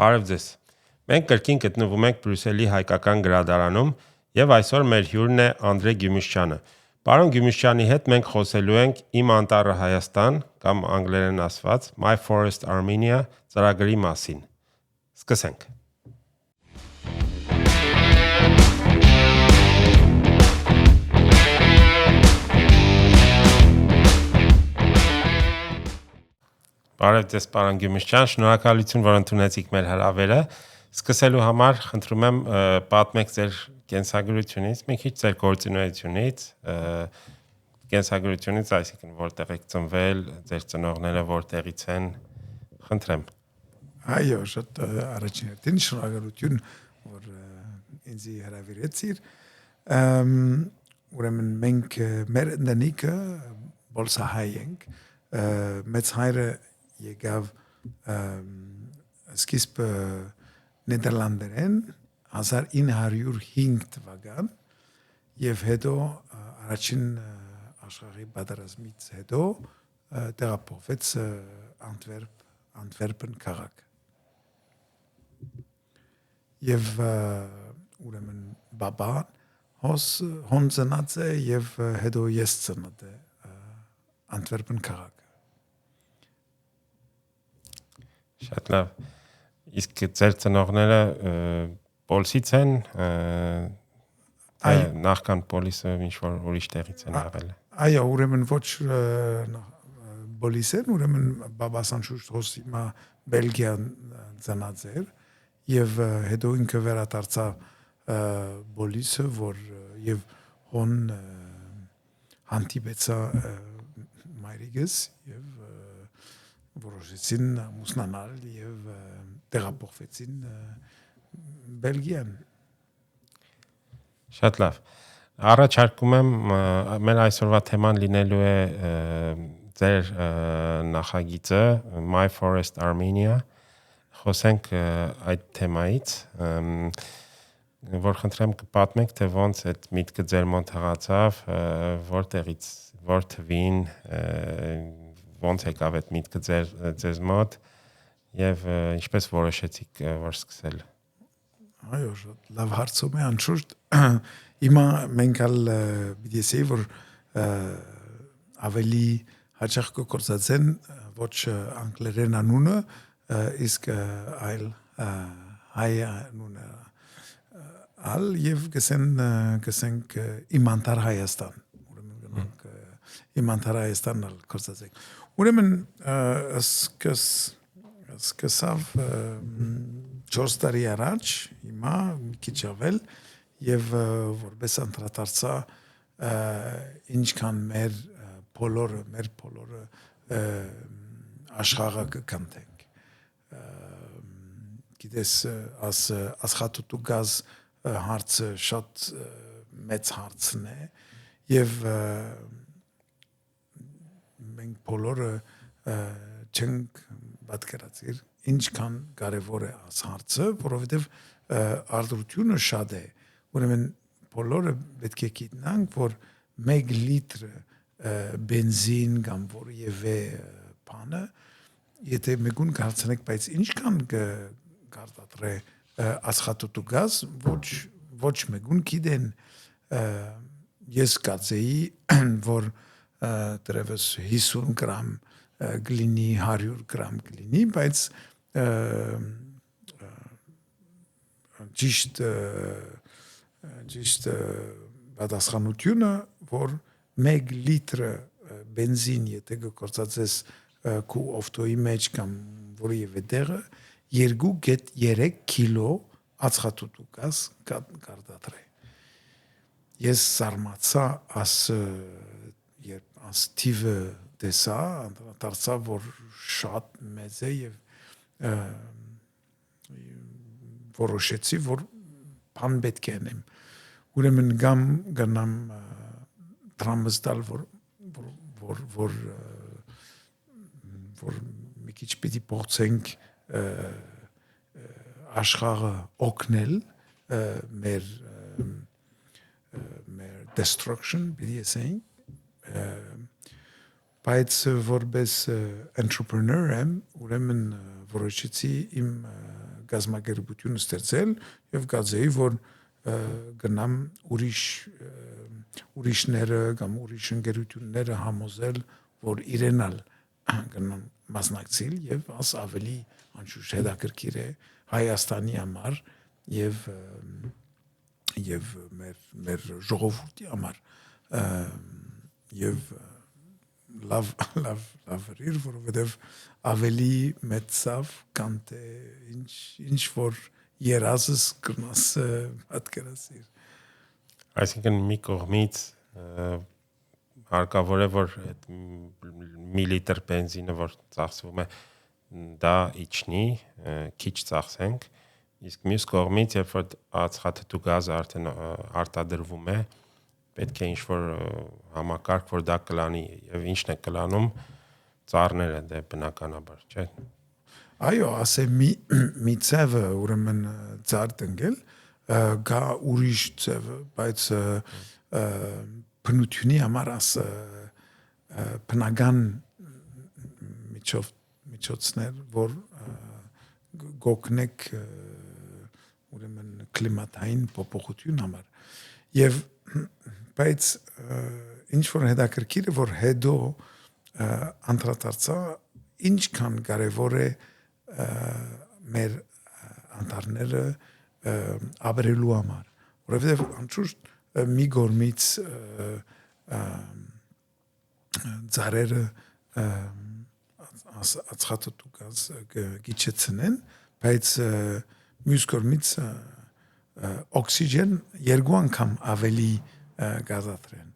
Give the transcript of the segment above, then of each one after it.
Բարև ձեզ։ Մենք կրկին գտնվում ենք Բրյուսելի հայկական գրադարանում եւ այսօր մեր հյուրն է Անդրե Գումուշճյանը։ Պարոն Գումուշճյանի հետ մենք խոսելու ենք Իմ Անտառ Հայաստան կամ անգլերեն ասված My Forest Armenia ծրագրի մասին։ Սկսենք։ Բարև ձեզ, պարոն Գումուշճյան, շնորհակալություն, որ ընդունեցիք մեր հրավերը։ Սկսելու համար խնդրում եմ պատմեք ձեր կենսագրությունից, մի քիչ ձեր գործունեությունից, կենսագրությունից, այսինքն որտեղ եք ծնվել, ձեր ծնողները որտեղից են, խնդրեմ։ Այո, շատ առաջին հերթին շնորհակալություն, որ ինձ հրավիրեցիր։ Ուրեմն մենք մեր ընտանիքը բոլսահայ ենք, մեծ հայրը եկավ սկիզբ Նեդերլանդերեն 1905 թվական եւ հետո առաջին աշխարհի պատերազմից հետո տեղափոխվեց Անտվերպեն քաղաք։ Եվ ուրեմն բաբան հոն ծնած է եւ հետո ես ծնած է Անտվերպեն քաղաք։ Շատ լավ։ Իսկ ձեր ծնողները Պոլսից են, նախքան Պոլիսը ինչ որ ուրիշ տեղից են եղել։ Այո, ուրեմն ոչ Պոլիս են, ուրեմն բաբասան շուտ հոսիմա Բելգիա ծնած էր եւ հետո ինքը վերադարձավ Պոլիսը, որ եւ հոն հանդիպեցա մայրիկս եւ որոշեցին ամուսնանալ եւ տեղափոխվեցին Բելգիան։ Շատ լավ։ Առաջարկում եմ մեր այսօրվա թեման լինելու է ձեր նախագիծը My Forest Armenia։ Խոսենք այդ թեմայից, որ խնդրեմ կպատմեք, թե ոնց այդ միտքը ձեր մոտ հղացավ, որտեղից, որ թվին, ոնց եկավ այդ միտքը ձեզ մոտ եւ ինչպես որոշեցիք որ սկսել։ Այո, շատ լավ հարցում է, անշուշտ հիմա մենք ալ պիտի ասեի, որ ավելի հաճախ կգործածեն ոչ անգլերեն անունը, իսկ այլ հայ անունը ալ եւ գսենք Իմ Անտառ Հայաստան։ Ուրեմն գնանք Իմ Անտառ Հայաստանն ալ գործածենք։ Ուրեմն սկսավ 4 տարի առաջ, հիմա մի քիչ ավել եւ որպես անդրադարձա ինչքան մեր բոլորը աշխարհը կկանտենք։ Գիտես, աշխատուտու գազ հարցը շատ մեծ հարցն է եւ մենք բոլորը չենք պատկերացիր ինչքան կարևոր է այս հարցը, որովհետև արդյունքը շատ է։ Ուրեմն բոլորը պետք է գիտնանք, որ 1 լիտր բենզին կամ որևէ բանը, եթե մեկուն կարծենք, բայց ինչքան կարտադրե աշխատուտու գազ, ոչ մեկուն գիտեն։ Ես կարծեի, որ դեռևս 50 գրամ գլինի, 100 գրամ գլինի, բայց ճիշտ պատասխանությունը, որ 1 լիտր բենզին, եթե գործածես քու օվտոյի մեջ կամ որևէ տեղը, 2.3 կիլո աշխատուտու գազ կարտադրե։ Ես զարմացա երբ աստիվը տեսա, դարձա, որ շատ մեծ է եւ որոշեցի, որ բան պետք է անեմ։ Ուրեմն գնամ դրամս տալ, որ մի քիչ պիտի փոխենք աշխարհը օգնել մեր destruction, պիտի ասենք, բայց որպես entrepreneur եմ, ուրեմն որոշեցի իմ կազմակերպություն ստեղծել եւ գազեի որ գնամ ուրիշները կամ ուրիշ ընկերությունները համոզել որ իրենալ գնամ մասնակցել եւ աս ավելի անշուշտ հետաքրքիր է Հայաստանի համար եւ մեր ժողովրդի համար եւ լավ որովհետեւ ավելի մեծավ կանտե ինչ որ երազս կնաս պատկերացիր այսինքն մի կողմից հարկավոր է որ այդ մի լիտր բենզինը որ ծախսվում է դա իջնի քիչ ծախսենք իսկ մյուս կողմից երբ որ ածխաթթու գազը արդեն արտադրվում է պետք է ինչ-որ համակարգ որ դա կլանի եւ ինչն է կլանում ծառները դե բնականաբար չէ այո ասե մի ծավը ուրեմն ծառ տնկել գա ուրիշ ծավը բայց բնությունի համար աս բնական միջոցներ որ գոքնեք ուրեմն կլիմատային փոփոխություն համար եւ բայց ինչ որ հետաքրքիր է որ հետո անդրադարձա ինչքան կարևոր է մեր անտառները ապրելու համար որովհետեւ անշուշտ մի գորմից ծառերը ածխաթթու գազ գիչեցնեն բայց մյուս կողմից օքսիգեն երկու անգամ ավելի գազատրեն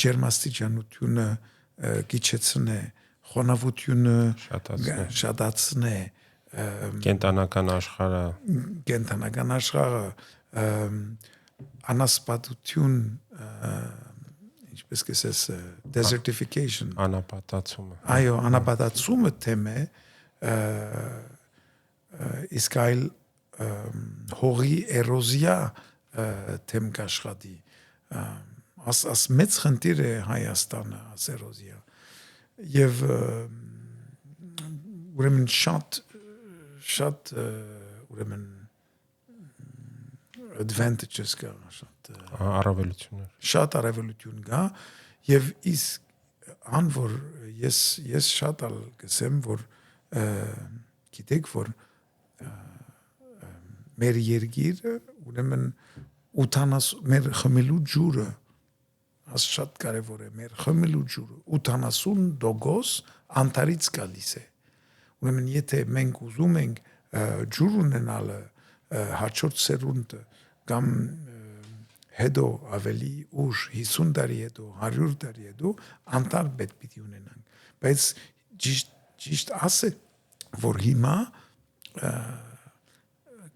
ջերմաստիճանությունը գիչեցնե խոնավությունը շատացնե կենտանական աշխարհը անասպատություն ինչպես կսես desertification անապատացումը այո անապատացումը թեմը իսկ այլ հողի էրոզիա թեմ կաշխատի աս մեծ խնդիր է Հայաստանը աս էրոզիա եւ ուրեմն շատ ուրեմն advantages կա շատ առավելություն կա եւ իսկ ան որ ես շատ ալ գսեմ որ գիտեք որ մեր երգիրը ուրեմն 80 մեր խմելու ջուրը աս շատ կարևոր է մեր խմելու ջուրը 80% անտարից գալիս է ուրեմն եթե մենք ուզում ենք ջուր ունենալը հաջորդ սերունդը կամ հետո ավելի ուշ 50 տարի հետո 100 տարի հետո անտառ պետք ունենանք բայց ճիշտ ասե որ հիմա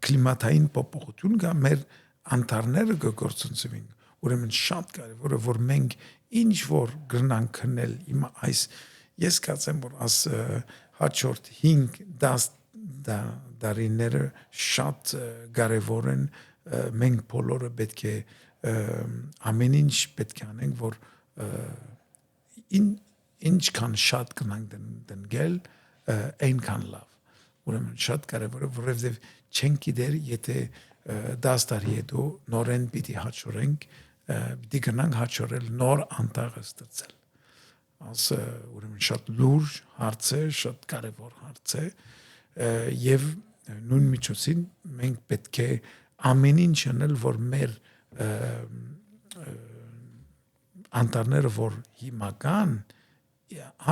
կլիմատային փոփոխություն կա մեր անտառները կգործնցվին ուրեմն շատ կարևոր է որ մենք ինչ որ գրնանք քնել հիմա այս ես կարծեմ որ աս հաջորդ 5-10 դարիները շատ կարևոր են մենք բոլորը պետք է ամեն ինչ պետք է անենք որ ինչքան շատ կնանք դնգել այնքան լավ ուրեմն շատ կարևոր է որովհետև չենք գիտեր եթե 10 տարի հետո նորեն պիտի հաջորենք պիտի գնանք հաջորել նոր անտառ ստեղծել աս ուրեմն շատ լուրջ հարց է շատ կարևոր հարց է եւ նույն միջոցին մենք պետք է ամեն ինչ անել որ մեր անտառները որ հիմա կան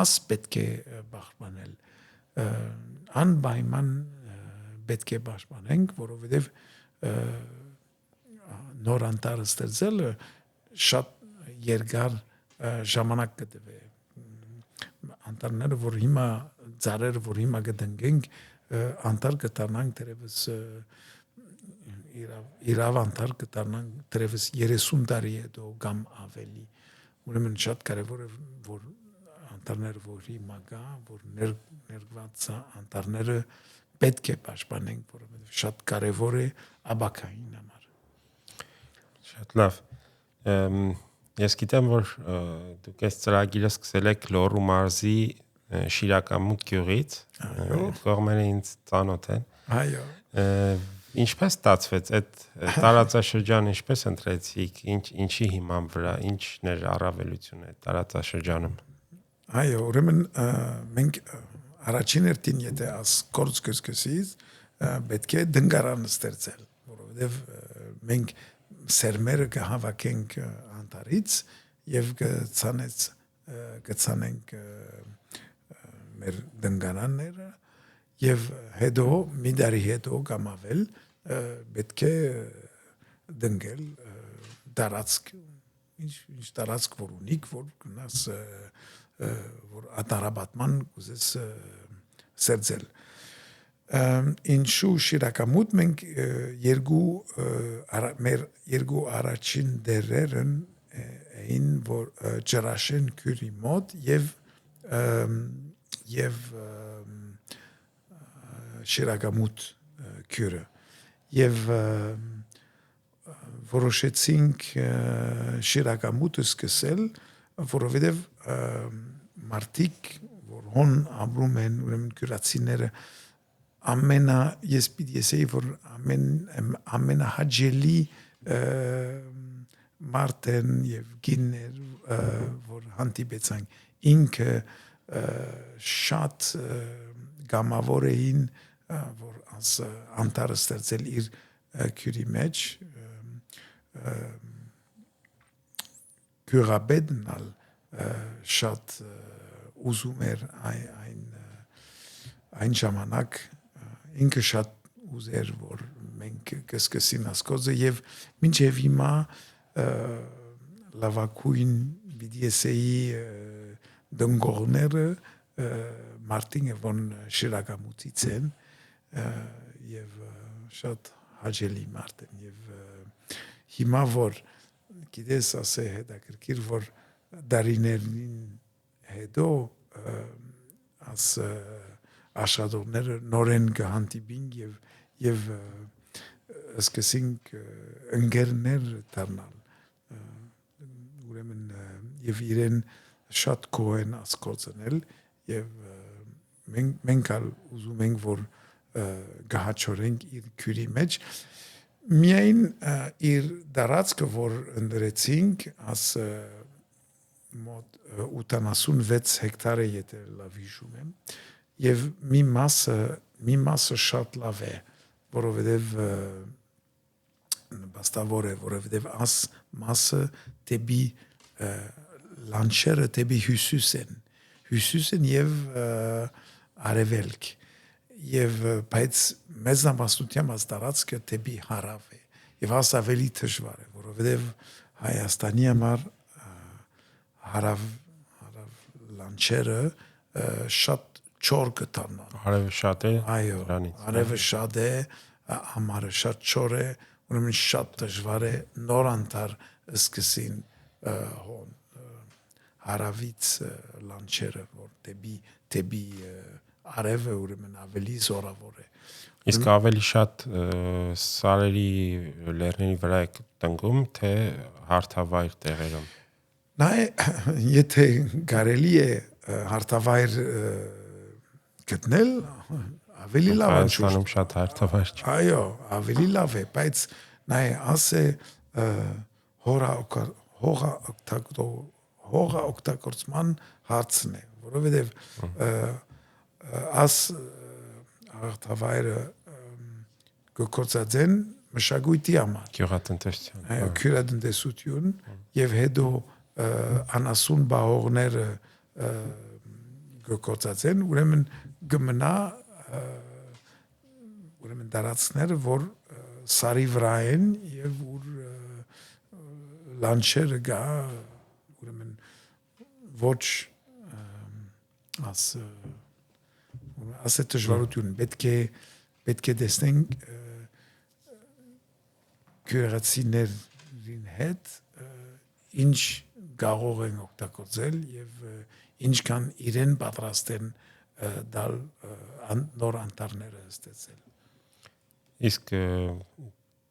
աս պետք է պաշտպանել անպայման պետք է պաշտպանենք որովհետեւ նոր անտառ ստեղծելը շատ երկար ժամանակ կտևի անտառները որ հիմա ծառերը որ հիմա կդնգենք անտառ կդառնանք դերևս իրավ անտառ կդառնանք դերևս 30 տարի հետո կամ ավելի ուրեմն շատ կարևոր է որ անտառները որ հիմա կա որ ներգված անտառները պետք է պաշտպանենք որովհետև շատ կարևոր է աբակային համար շատ լավ ես գիտեմ որ դուք այս ծրագիրը սկսել եք Լոռու մարզի Շիրակամուտ գյուղից այդ կողմերը ինձ ծանոթ են Այո։ Ինչպես ստացվեց այդ տարածաշրջանը, ինչպես ընտրեցիք, ինչի հիման վրա, ինչն էր առավելությունը այդ տարածաշրջանում։ Այո, ուրեմն մենք առաջին հերթին եթե աս գործ կսկսից պետք է դնգարան ստեղծել, որովհետև մենք սերմերը կհավաքենք անտառից եւ կցանենք մեր դնգարանները եւ հետո մի տարի հետո կամ ավել պետք է դնգել տարածք ինչ տարածք որ ունիկ որ գնաս որ անտառապատման կուզես սերծել ինչու շիրակամուտ մենք մեր երկու առաջին դերերն էին որ ջրաշեն քյուրի մոտ եւ շիրակամուտ քյուրը եւ որոշեցինք շիրակամուտը սկսել որովհետեւ մարդիկ որ հոն ապրում են ուրեմն քյուրացիները ես պիտի ասեի որ ամենահաճելի մարդեն եւ գիններ որ հանդիպեցանք ինքը շատ գամավոր էին որ անտառը ստեղծել իր քյուրի մեջ քյուրաբեդնալ շատ ուզում էր այն ժամանակ ինքը շատ ուզեր որ մենք կսկսին ասկոզը եւ մինչեւ հիմա լավակույն VDSA դնգողները մարտին որ շիրակամուտից են եւ շատ հաճելի մարդ են եւ հիմա որ գիտես ասե հետաքրքիր որ դարիներին հետո աս աշխատողները նորեն կհանդիպին եւ սկսենք ընկերներ դառնալ ուրեմն եւ իրեն շատ կոեն ասկոցնել եւ մենք ուզում ենք որ գահաչորենք իր քյուրի մեջ միայն իր դարածքը որ ընդրեցինք աս մոտ 86 հեկտար է եթե լավ հիշում եմ եւ մի մասը շատ լավ է որովհետեւ բաստավոր է որովհետեւ աս մասը դեպի լանչերը դեպի հյուսիս են եւ արևելք եւ բայց մեծամասնությամբ աս տարածքը դեպի հարավ է եւ աս ավելի դժվար է որովհետեւ Հայաստանի համար հարավ լանչերը շատ չոր կտանան արևը շատ է այո արևը շատ է համարը շատ չոր է ուրեմն շատ դժվար է նոր անտառ սկսին հոն հարավից լանչերը որ դեպի արևը ուրեմն ավելի զորավոր է իսկ ավելի շատ սարերի լեռների վրա է տնկում թե հարթավայր տեղերում նայ եթե կարելի է հարթավայր գտնել ավելի լավ է Հայաստանում շատ հարթավայր չէ այո ավելի լավ է բայց նայ ասե հողա օգտագործման հարցն է որովհետև աս հարթավայրը գործածեն մշակույթի համար գյուղատնտեսություն այո գյուղատնտեսություն եւ հետո անասուն բաղողները գործածեն ուրեմն գմնա ուրեմն դարածները որ սարի վրա են եւ որ լանչերը գա ուրեմն ոչ ասե դժվարություն պետք է տեսնենք քյուրացիներին հետ ինչ գաղող են օգտագործել եւ ինչքան իրեն պատրաստ են դալ նոր անտառները ստեղծել իսկ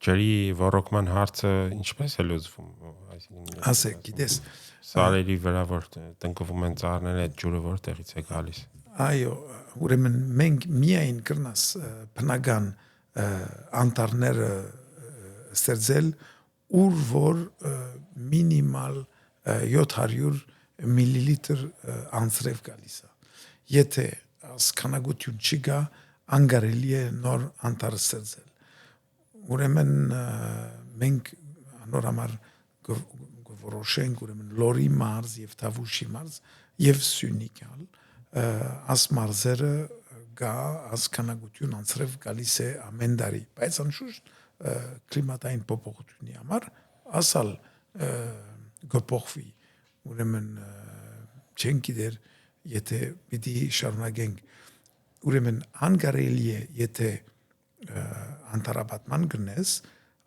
ջրի ոռոգման հարցը ինչպես է լուծվում այսինքն ասեք գիտես սարերի վրա որ տնկվում են ծառները այդ ջուրը որտեղից է գալիս Այո, ուրեմն մենք միայն կրնաս բնական անտառները ստեղծել, ուր որ մինիմալ 700 միլիլիտր անձրև գալիս է։ Եթե ասքանագություն չկա, անկարելի է նոր անտառ ստեղծել։ Ուրեմն մենք նոր համար որոշենք ուրեմն լորի մարզ եւ թավուշի մարզ եւ սյունիկալ աս մարզերը գա ասքանագություն անձրև գալիս է ամեն տարի, բայց անշուշտ կլիմատային փոփոխությունի համար ասալ գփոխվի, ուրեմն չեն գիտեր, եթե պիտի շարունակենք, ուրեմն անկարելի է, եթե անտառապատման գնես,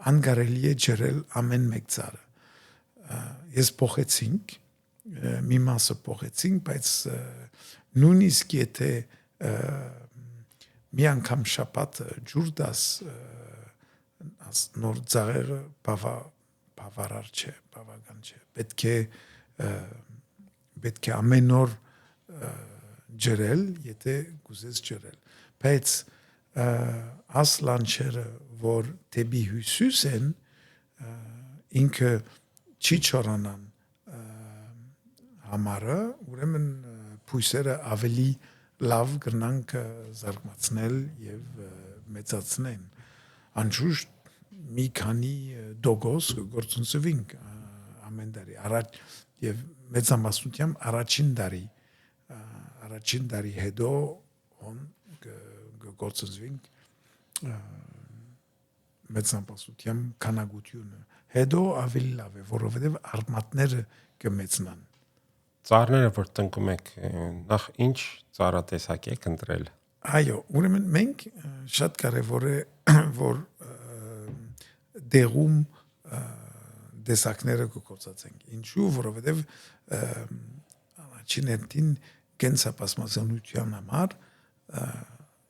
անկարելի է ջրել ամեն մեկ ծառը։ Ես փոխեցինք, մի մասը փոխեցինք, բայց նույնիսկ եթե մի անգամ շաբաթ ջուր դաս նոր ծառերը բավարար չէ, բավական չէ, պետք է ամեն օր ջրել, եթե գուզես ջրել, բայց աս լանչերը, որ դեպի հյուսիս են, ինքը չի չորանան համարը, ուրեմն փույսերը ավելի լավ կրնանք զարգացնել եւ մեծացնեն։ Անշուշտ մի քանի դոգոս գործունեվինք ամեն տարի առաջ եւ մեծամասնությամբ առաջին տարի հետո on գործունեվինք մեծամասնությամբ քանակությունը հետո ավելի լավ է, որովհետեւ արմատները կմեծնան։ Ծառները որ տնկում եք, նախ ինչ ծառատեսակ եք ընտրել։ Այո, ուրեմն մենք շատ կարևոր է, որ դեղում դեսակները կգործածենք։ Ինչու, որովհետև առաջինին կենսապասմազանության համար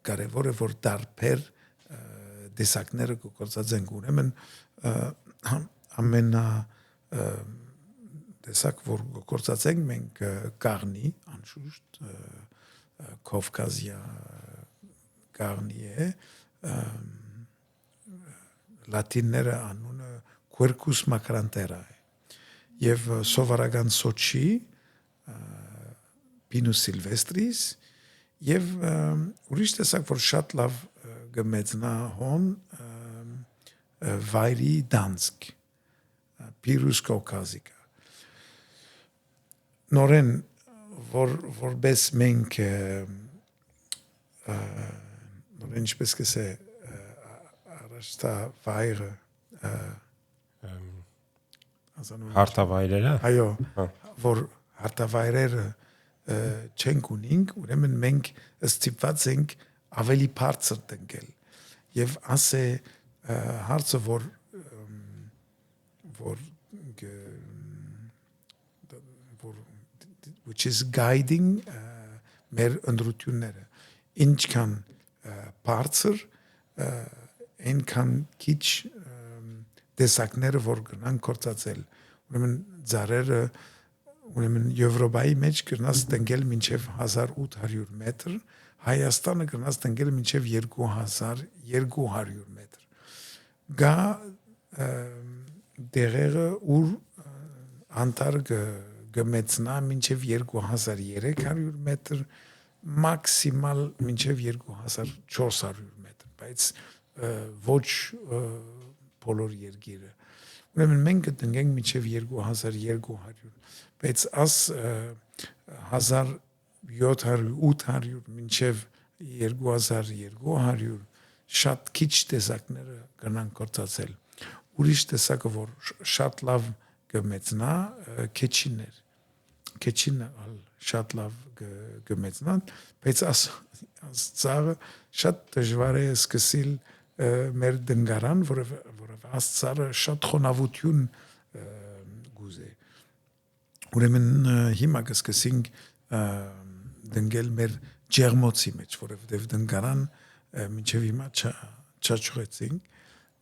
կարևոր է, որ դարբեր դեսակները կգործածենք։ Ուրեմն ամենա տեսակ, որ գործածենք մենք կաղնի, անշուշտ Կովկազիա կաղնի է, լատինները անունը Quercus macrantera է, և սովորական սոչի Pinus silvestris, և ուրիշ տեսակ, որ շատ լավ գմեծնա հոն վայրի դանցք, Pyrrhus caucasica։ Նորեն, որպես մենք նորեն ինչպես կսե առաջտա վայրը Հարթավայրերը։ Այո, որ հարթավայրերը չենք ունենք, ուրեմն մենք ստիպված ենք ավելի բարձր տնկել։ Եվ ասե հարցը, որ which is guiding մեր ընդրությունները, ինչքան բարձր, այնքան քիչ տեսակները, որ գնան կործածել։ Ուրեմն ձարերը, ուրեմն Եվրոպայի մեջ գնաց տնկել մինչև 1800 մետր, Հայաստանը գնաց տնկել մինչև 2200 մետր։ Գա դեղերը, ուր անտառ գմեցնա մինչև 2300 մետր, մաքսիմալ մինչև 2400 մետր, բայց ոչ բոլոր երկիրը։ Ուրեմն մենք կտնկենք մինչև 2200, բայց աս 1700-800 մինչև 2200 շատ քիչ տեսակները կնան կործածել։ Ուրիշ տեսակը, որ շատ լավ գմեցնա, քեչիններ։ Քեչինը շատ լավ գմեցնան, բայց աս ծառը շատ դժվար է սկսել մեր դնգարան, որով աս ծառը շատ խոնավություն գուզե։ Ուրեմն հիմա կսկսենք դնգել մեր ջերմոցի մեջ, որովհետև դնգարան մինչև հիմա չաչուեցինք։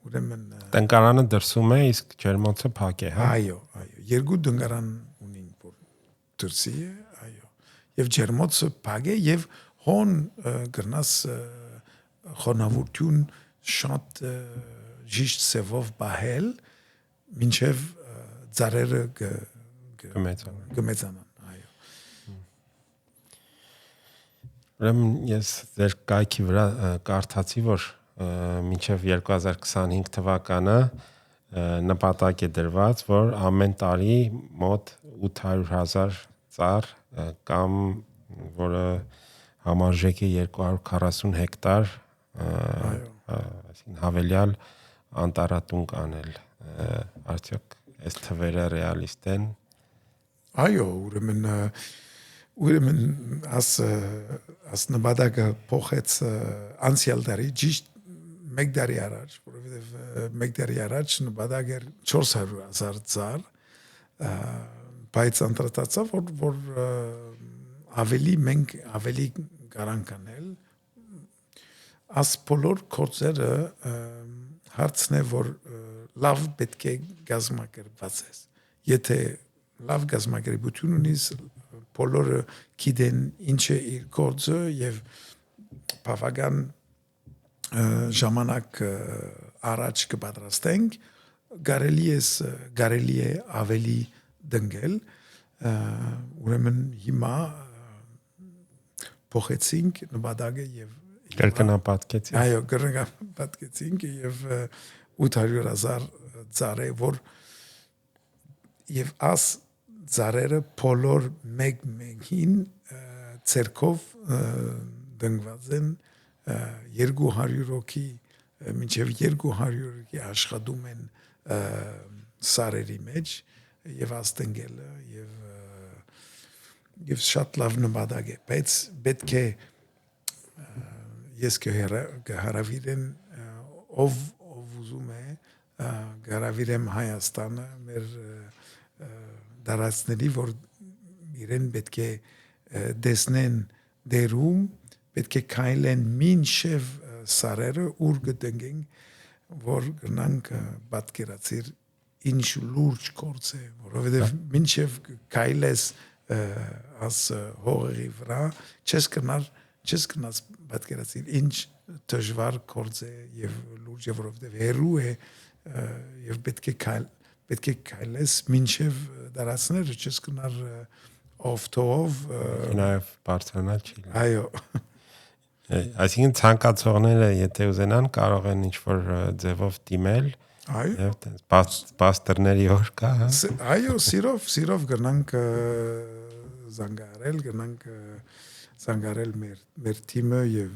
Ուրեմն տնկարանը դրսում է, իսկ ջերմոցը փակ է, հա։ Այո, երկու դնգարան ունենք, որ դրսի է, այո։ Եվ ջերմոցը փակ է, եւ հոն գրնաս խոնավություն շատ ճիշտ սևով բահել մինչև ծառերը գմեծանան այո Ուրեմն ես ձեր կայքի վրա կարդացի որ մինչև 2025 թվականը նպատակ է դրված որ ամեն տարի մոտ 800,000 ծառ կամ որը համարժեք է 240 հեկտար այսինքն հավելյալ անտառատուն կանել արդյոք այս թվերը ռեալիստ են այո ուրեմն աս նպատակը փոխեց անցյալ տարի ճիշտ մեկ տարի առաջ որովհետև մեկ տարի առաջ նպատակը էր 400,000 ծառ բայց անդրադարձավ որ ավելի կարանք անել աս բոլոր գործերը հարցն է որ լավ պետք է կազմակերպված ես եթե լավ կազմակերպություն ունիս բոլորը գիտեն ինչ է իր գործը եւ բավական ժամանակ առաջ կպատրաստենք կարելի է ավելի դնգել ուրեմն հիմա փոխեցինք նպատակը եւ կրկնապատկեցինք այո կրկնապատկեցինք եւ 800,000 ծառ է որ եւ աս ծառերը բոլոր մեկ-մեկին ցերկով դնված են 200 հոգի մինչև 200 հոգի աշխատում են սարերի մեջ եւ աստենգելը եւ շատ լավ նպատակ է բայց պետք է ես կհարավիրեմ ով ուզում է կհարավիրեմ Հայաստանը մեր դարածների որ իրեն պետք է դեսնեն դերում պետք է քայլեն մինչև սարերը ուր կտնգեն որ գնանք պատկերացիր ինչ լուրջ գործ է որովհետև մինչև քայլես աս հողի վրա չես կնաս պատկերացիր ինչ դժվար գործ է եւ լուրջ է որովհետև հերու է եւ պետք է քայլես մինչև դարածները չես կնար օֆտով նաեւ բարձրանալ չի այո այսինքն ցանկացողները եթե ուզենան կարող են ինչ որ ձևով դիմել այո պաստերների օր կա այո սիրով գնանք զանգարել մեր թիմը եւ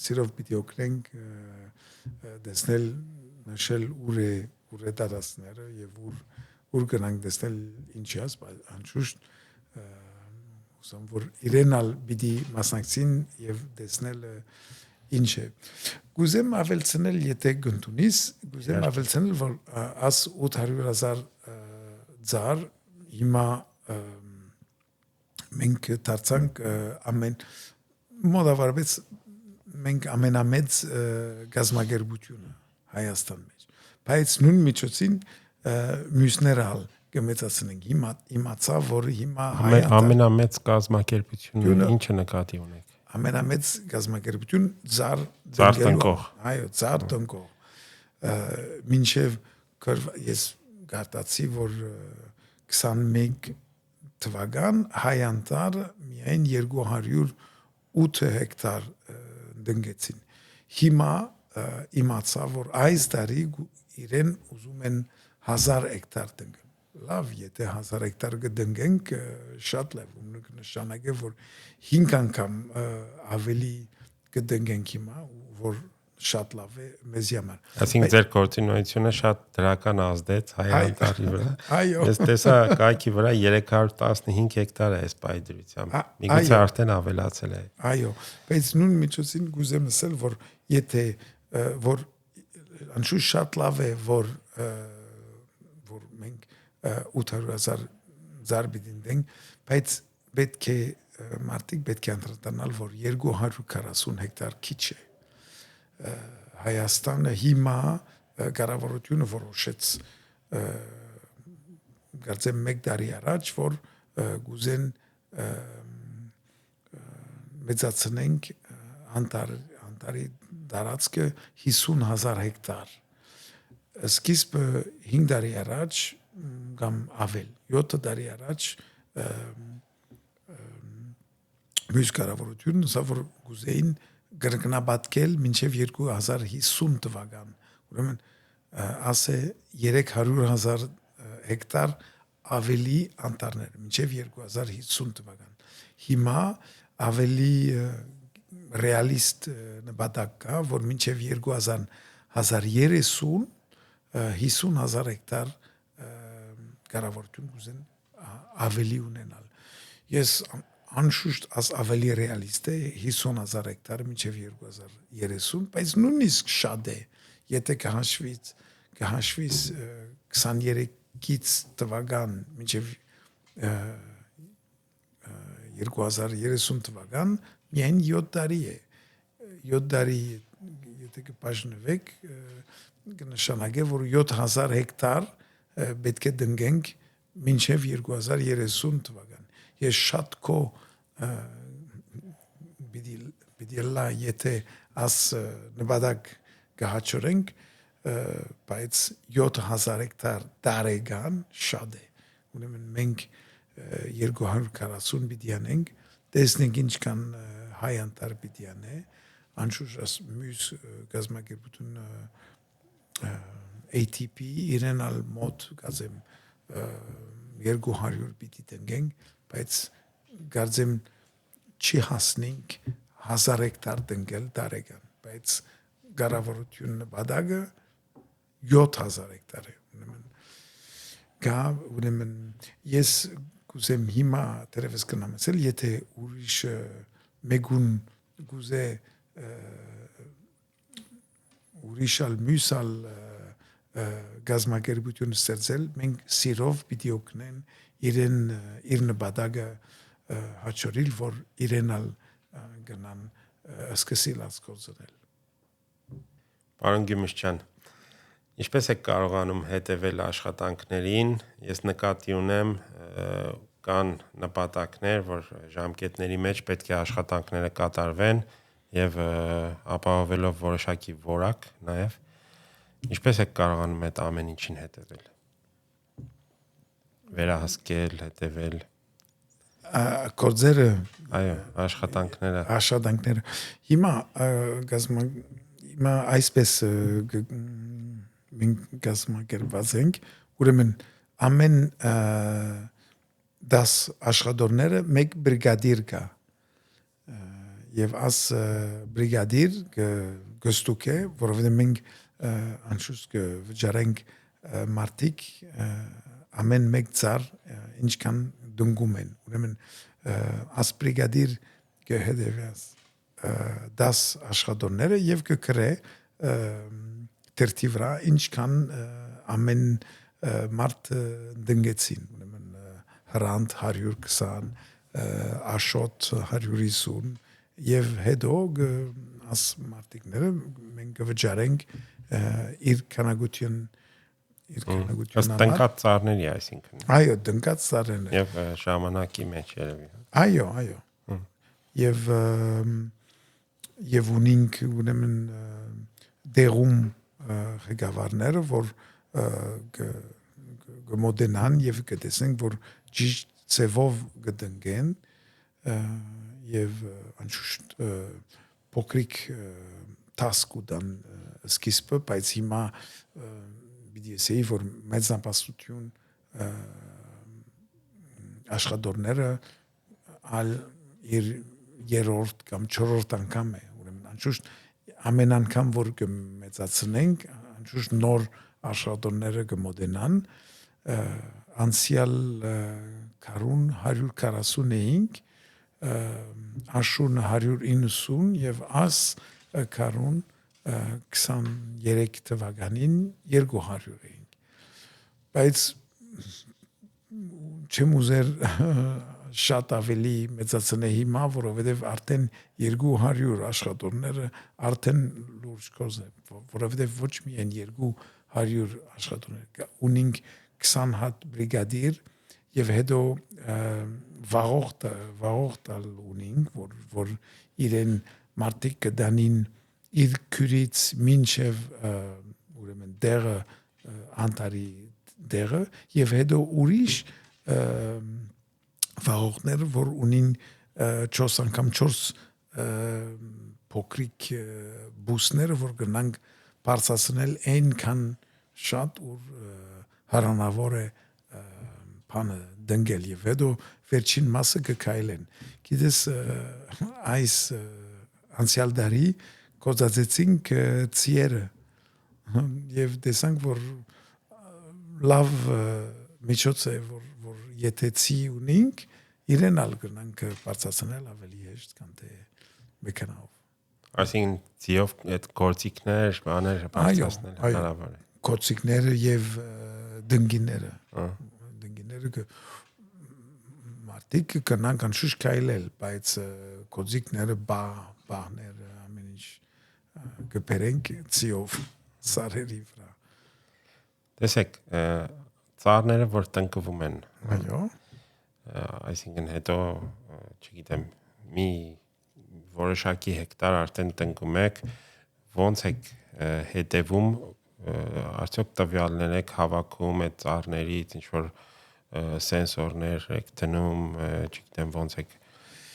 սիրով պիտի օգնենք դեսնել նշել ուր է դարածները եւ ուր գնանք դեսնել ինչի ասպ անշուշտ ուսամ որ իրենալ պիտի մասնակցին եւ դեսնել ինչ է գուզեմ ավելցնել եթե գտնունիս գուզեմ ավելցնել որ աս 800,000 ծառ հիմա մենք դարձանք մոտավորապես մենք ամենամեծ կազմակերպությունը Հայաստան մեջ բայց նույն միջոցին մյուսները կմեծացնենք իմացա որ հիմա ամենամեծ կազմակերպությունը ինչը նկատի ունեք ամենամեծ կազմակերպություն ծառ տնկող այո ծառ տնկող մինչև ես գարտացի որ 21 թվական հայ անտառ միայն 208 հեկտար դնգեցին հիմա իմացա որ այս տարի իրեն ուզում են 1000 հեկտար դնգել լավ եթե 1000 հեկտար կդնգենք շատ լավ նշանակե որ 5 անգամ ավելի կդնգենք հիմա որ շատ լավ է մեզ համար այսինքն ձեր գործունեությունը շատ դրական ազդեց հայ անտառի վրա այո ես տեսա կայքի վրա 315 հեկտար է այս պայդրությամբ միգուցե արդեն ավելացել է այո բայց նույն միջոցին գուզեմ ասել որ եթե որ անշուշտ շատ լավ է որ մենք 800,000 ծառ դինենք բայց պետք է մարդիկ պետք է անդրադառնալ որ 240 հեկտար քիչ է Հայաստանը հիմա կառավարությունը որոշեց կարծեմ մեկ տարի առաջ որ գուզեն մեծացնենք անտարի դարածքը 50,000 հեկտար։ Սկիզբը 5 տարի առաջ կամ ավել 7 տարի առաջ մյուս կառավարությունը սա որ գուզեին կրկնապատկել մինչև 2050 թվական։ Ուրեմն ասե 300,000 հեկտար ավելի անտառներ մինչև 2050 թվական։ Հիմա ավելի ռեալիստ նպատակ կա, որ մինչև 2030 50,000 հեկտար կառավարություն կուզեն ավելի ունենալ։ Ես անշուշտ ավելի ռեալիստ է 50,000 հեկտար մինչև 2030, բայց նույնիսկ շատ է, եթե կհաշվի 23-ից թվական մինչև 2030 թվական միայն 7 տարի է։ 7 տարի եթե կբաժնվեք կնշանակե, որ 7,000 հեկտար պետք է դնգենք մինչև 2030 թվական։ Ես շատ քո պիտի լա եթե աս նպատակ կհաճորենք, բայց 7,000 հեկտար տարեկան շատ է։ Ուրեմն մենք 240 պիտի անենք, տեսնենք ինչքան հայ անտառ պիտի անե, անշուշտ մյուս կազմակերպությունը ATP իրեն ալ մոտ կազմեմ 200 պիտի տնգենք, բայց կարծեմ չի հասնենք 1000 հեկտար տնգել տարեկան, բայց կառավարություն նպատակը 7,000 հեկտար է։ Ուրեմն ես կուզեմ հիմա դեռևս կնամեցել, եթե ուրիշ մեգուն գուզե ուրիշալ մյուսալ գազམ་ակերպություն ստեղծել, մենք սիրով պիտի օգնեն իր նպատակը հաճորիլ, որ իրենալ գնան սկսել ասկոզնել։ Պարոն Գումուշճյան, ինչպես եք կարողանում հետևել աշխատանքներին, ես նկատի ունեմ կան նպատակներ, որ ժամկետների մեջ պետք է աշխատանքները կատարվեն եւ ապահովելով որոշակի որակ նաեւ ինչպես եք կարողանում այդ ամեն ինչին հետևել, վերահսկել, հետևել կորձերը, այո, աշխատանքները հիմա այսպես մենք կազմակերպված ենք, ուրեմն ամեն 10 աշխատողները մեկ բրիգադիր կա եւ աս բրիգադիր գստուկ է, որովհետեւ մենք անշուշտ կվճարենք մարտիկ ամեն մեկ ծառ ինչքան դնգում են, ուրեմն աս բրիգադիր կհետևես 10 աշխատողները եւ կկրե թերթի վրա ինչքան ամեն մարդ դնգեցին, ուրեմն հրանտ 120, աշոտ 150 եւ հետո աս մարտիկները մենք կվճարենք իր քանակություն տնկած ծառների, այսինքն այո, տնկած ծառերն եւ ժամանակի մեջ երևի այո եւ ունենք ուրեմն դեղում ղեկավարները, որ կմոդենան եւ կտեսնենք, որ ճիշտ ծևով կդնգեն եւ անշուշտ փոքրիկ տասկ ուտան սկիզբը, բայց հիմա պիտի ասեի, որ մեծապասություն աշխատողները ալ իր երրորդ կամ չորրորդ անգամ է, ուրեմն անշուշտ ամեն անգամ որ կմեծացնենք, անշուշտ նոր աշխատողները կմոդենան, անցյալ քարուն 145 աշուն 190 եւ աս քարուն 23 թվականին 200 էինք, բայց չեմ ուզեր շատ ավելի մեծացնել հիմա, որովհետև արդեն 200 աշխատողները արդեն լուրջ կոզ է, որովհետև ոչ միայն 200 աշխատողներ կա, ունենք 20 հատ բրիգադիր եւ հետո վաղորդալ ունենք, որ իրեն մարդիկ կդանին իր քյուրից մինչև ուրեմն դեղը անտարի դեղը եւ հետո ուրիշ վաղորդներ, որ ունին 4 անգամ 4 փոքրիկ բուսները, որ գնանք բարձրացնել այնքան շատ որ հարանավոր է բանը դնգել եւ հետո վերջին մասը կքայլեն։ Գիտես այս անցյալ դարի կոծածեցինք ծիերը եւ տեսանք որ լավ միջոց է որ եթե ծի ունենք իրեն ալ գնանք բարձրացնել ավելի հեշտ քան թե մեքենայով։ Այսինքն ծիով այդ գործիքներ, բաներ բարձրացնել հնարավոր է։ Գործիքները եւ դնգիները մարդիկ կնանք անշուշտ քայլել, բայց գործիքները բահները ամեն ինչ կբերենք ծիով սարերի վրա։ Տեսեք, ծառները որ տնկվում են, այո, այսինքն հետո, չգիտեմ, մի որոշակի հեկտար արդեն տնկում եք, ոնց եք հետևում, արդյոք տվյալներ եք հավաքում այդ ծառներից, ինչ որ սենսորներ եք դնում, չգիտեմ ոնց եք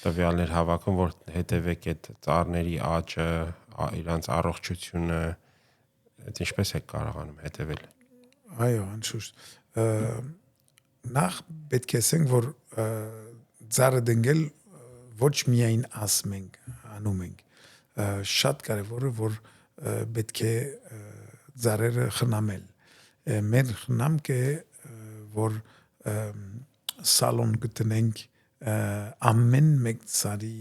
տվյալներ հավաքում, որ հետևեք այդ ծառների աճը, իրանց առողջությունը, ինչպես եք կարողանում հետևել։ Այո, անշուշտ։ Նախ պետք է ասենք, որ ծառը դնգել ոչ միայն ասենք, անում ենք։ Շատ կարևոր է, որ պետք է ծառերը խնամել։ Մեր խնամքը որ սալոն գտնենք ամեն մեկ ծառի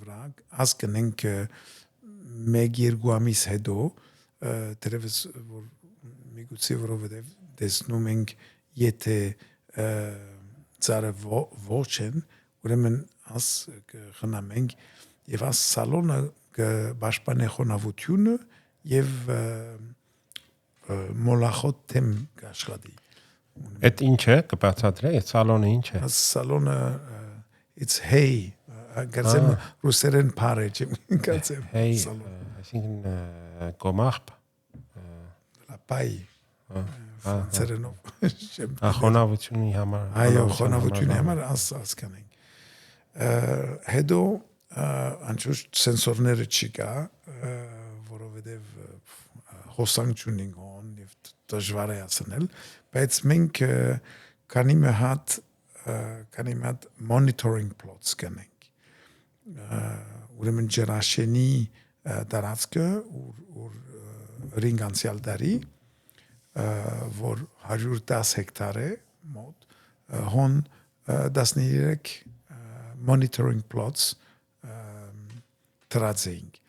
վրա, ասկնենք 1-2 ամիս հետո դերևս որ միգուցե որովհետև տեսնում ենք եթե ծառը ոչ են ուրեմն աս կխնամենք եւ աս սալոնը կպաշտպանի խոնավությունը եւ մոլախոտ թեմ կաշխատի։ Այդ ինչ է, կբացատրեք, այդ սալոնը ինչ է։ Սալոնը it's hay, գազեմ ռուսերեն բարե չեմ գազեմ։ Hay, այսինքն կոմախ։ Լապայ։ Ֆրանսերենով չեմ։ Խոնավությունի համար։ Այո, խոնավությունի համար ասկանենք։ Հետո անշուշտ սենսորները չկա, որովհետև հոսանք չունենք հոն եւ դժվար է ասնել, բայց մենք քանի մհատ monitoring plots կանենք։ Ուրեմն ջրաշենի տարածքը որ ռինգանցիալ դարի որ 110 հեկտար է մոտ հոն 13 monitoring plots դրածենք։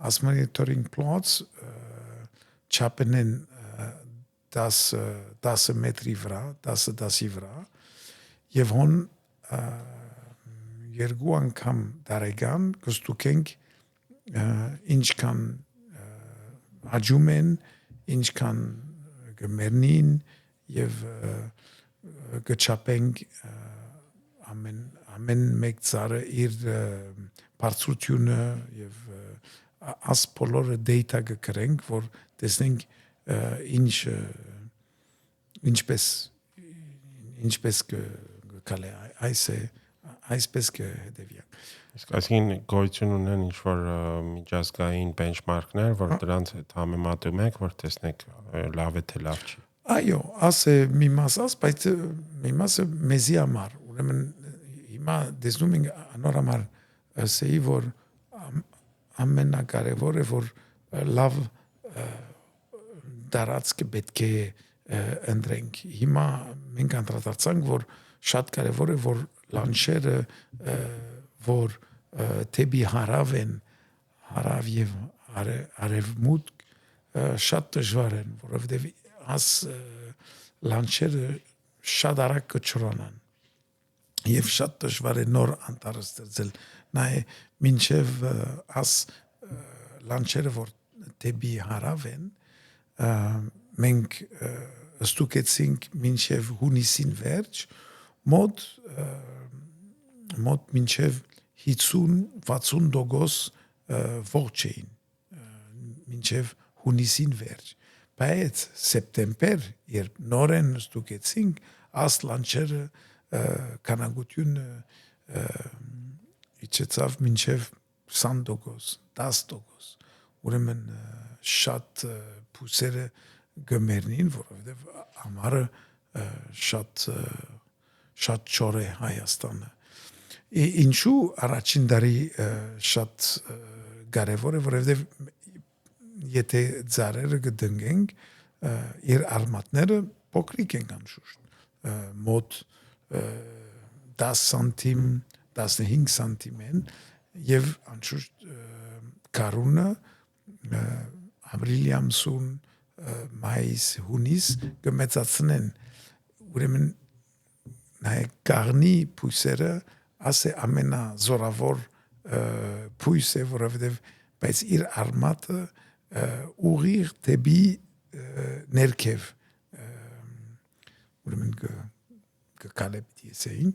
As monitoring plots չափեն են 10 մետրի վրա, 10-10-ի վրա եւ հոն 2 անգամ տարեկան կստուկենք ինչքան աճում են, ինչքան կմեռնին եւ կչափենք ամեն մեկ ծառը իր բարձրությունը եւ աս բոլորը data կգրենք, որ տեսնենք ինչպես կգալի այսպես կհետևյալ։ Իսկ այսինքն գոյություն ունեն ինչ-որ միջազգային benchmark-ներ, որ դրանց հետ համեմատում եք, որ տեսնեք լավ է թե լավ չի։ Այո, ասե մի մաս, բայց մի մասը մեզի համար, ուրեմն հիմա տեսնում ենք անոր համար ասեի, որ ամենակարևորը որ լավ դարածք պետք է ընտրենք։ Հիմա մենք անդրադարձանք, որ շատ կարևոր է որ լանչերը որ թեպի հարավ են, հարավ եւ արևմուտք շատ դժվար են, որովհետեւ աս լանչերը շատ արագ կչրանան եւ շատ դժվար է նոր անտառ ստեղծել։ Նա է մինչեւ աս լանչերը որ թեպի հարավ են մենք ստուգեցինք մինչև հունիսին վերջ մոտ մինչև 50-60% ողջ էին մինչև հունիսին վերջ բայց սեպտեմբեր երբ նորեն ստուգեցինք ասլանչերը քանակությունը իջեցավ մինչև 20%, 10%, ուրեմն շատ փուսերը գմերնին, որովհետև ամառը շատ չոր է Հայաստանը։ Ինչու առաջին դարի շատ կարևոր է, որովհետև եթե ձարերը կդնգենք, իր արմատները փոքրիկ են անշուշտ, մոտ 10 սանտիմ, 15 սանտիմ են, եւ անշուշտ կարունը ապրիլի ամսուն մայիս հունիս կմեծացնեն ուրեմն նայեք գաղնի փույսերը ասե ամենազորավոր փույս է որովհետև բայց իր արմատը ուղիղ դեպի ներքև ուրեմն կկալեպտի ասեին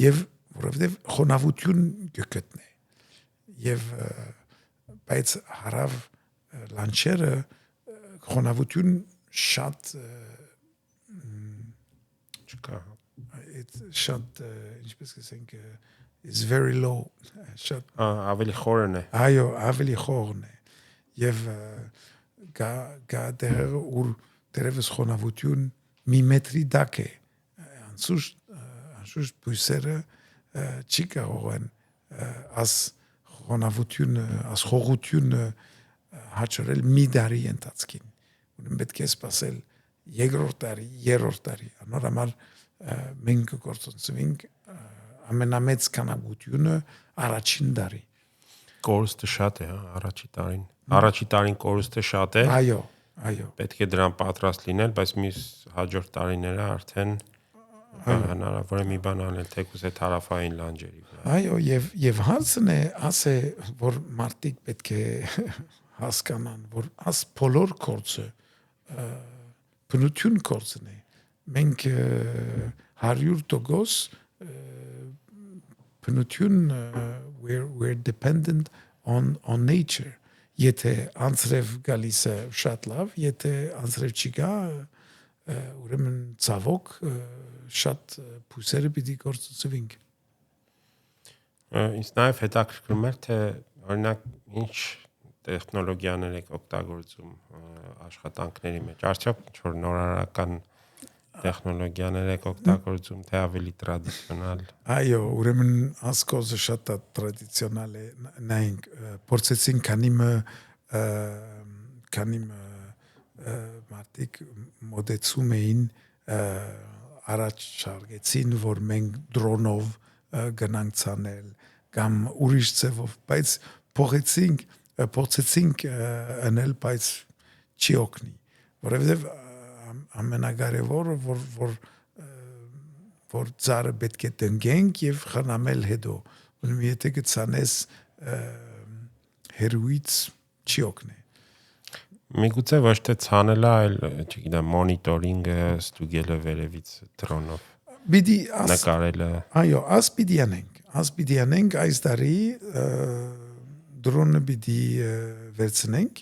եւ որովհետև խոնավություն կգտնե եւ բայց հարավ լանչերը խոնավություն շատ չկա շատ ինչպես կսենք is very low շատ ավելի խորն է այո ավելի խորն է եւ գա դեր ուր դերևս խոնավություն մի մետրի դակ է անշուշտ բույսերը չի կարող են աս խոնավությունը աս խողությունը հաճարել մի դարի ընթացքին ուրեմն պետք է սպասել երկրորդ տարի երրորդ տարի անորամար մենք գործընծվենք ամենամեծ քանակությունը առաջին տարի կորուստը շատ է առաջի տարին կորուստը շատ է այո պետք է դրան պատրաստ լինել բայց մյուս հաջորդ տարիները արդեն հնարավոր է մի բան անել թեկուզ այդ հարավային լանջերի վրա այո եւ հարցն է ասե որ մարդիկ պետք է հասկանան որ աս բոլոր կորցը բնություն կորցն է մենք 100% բնություն we're dependent on nature եթե անձրև գալիս է շատ լավ եթե անձրև չկա ուրեմն ցավոք շատ փուսերը պիտի գործծվենք ինձ նաև հետաքրքրում էր թե օրինակ ինչ տեխնոլոգիաներ եք օգտագործում աշխատանքների մեջ արդյոք ինչ որ նորարարական տեխնոլոգիաներ եք օգտագործում թե ավելի տրադիցիոնալ այո ուրեմն ասկոզը շատ տրադիցիոնալ է նայենք փորձեցին քանի մարդիկ մոդեցում էին առաջ շարժեցին որ մենք դրոնով գնանք ցանել կամ ուրիշ ձևով բայց փորձեցինք անել բայց չի օգնի որովհետև ամենակարևորը որ ծառը պետք է տնկենք եւ խնամել հետո ուրեմն եթե գցանես հերույց չի օգնի միգուցե ոչ թե ցանելը այլ չգիտեմ մոնիտորինգը ստուգելը վերևից դրոնով Բիդի նկարելը այո ասպիդի անենք այս տարի դրոնը բիդի վերցնենք